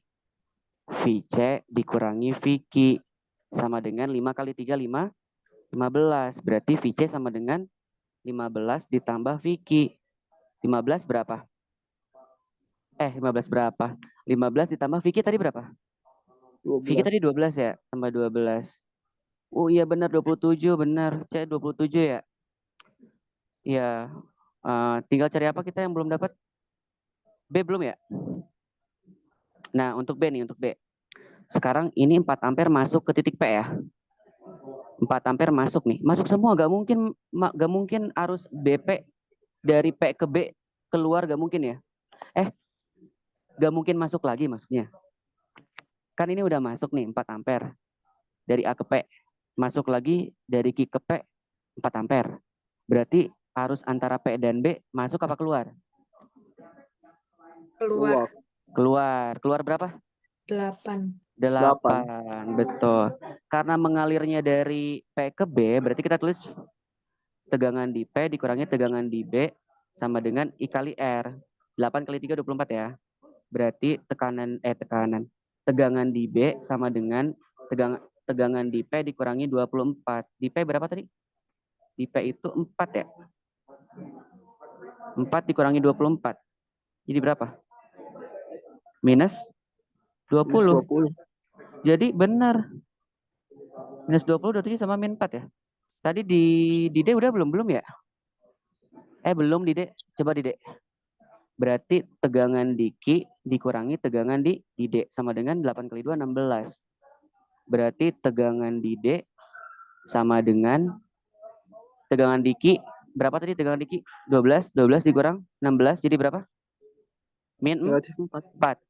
A: VC dikurangi VQ. Sama dengan 5 kali 3, 15. Berarti VC sama dengan 15 ditambah VQ. 15 berapa? 15 berapa? 15 ditambah VQ tadi berapa?
D: 12.
A: VQ tadi 12 ya? Tambah 12. Oh iya benar 27, benar. C 27 ya? Iya. Tinggal cari apa kita yang belum dapat? B belum ya? Nah, untuk B nih, untuk B. Sekarang ini 4 ampere masuk ke titik P ya. 4 ampere masuk nih. Masuk semua, gak mungkin arus BP dari P ke B keluar, gak mungkin ya. Gak mungkin masuk lagi maksudnya. Kan ini udah masuk nih 4 ampere. Dari A ke P. Masuk lagi dari Q ke P 4 ampere. Berarti arus antara P dan B masuk apa keluar?
C: Keluar.
A: Keluar berapa?
C: 8.
A: 8. Betul. Karena mengalirnya dari P ke B, berarti kita tulis tegangan di P dikurangi tegangan di B sama dengan I kali R. 8 kali 3, 24 ya. Berarti tegangan di B sama dengan tegangan di P dikurangi 24. Di P berapa tadi? Di P itu 4 ya. 4 dikurangi 24. Jadi berapa? Minus 20.
D: 20.
A: Jadi benar. Minus 20, 27 sama min 4 ya. Tadi di D udah belum ya? Belum di D. Coba di D. Berarti tegangan di Q dikurangi tegangan di D sama dengan 8 kali 2, 16. Berarti tegangan di D sama dengan tegangan di Q. Berapa tadi tegangan di Q? 12. 12 dikurang 16 jadi berapa? Min 4.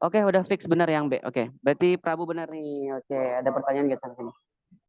A: Oke, udah fix benar yang B. Oke, berarti Prabu benar nih. Oke, ada pertanyaan nggak sampai sini?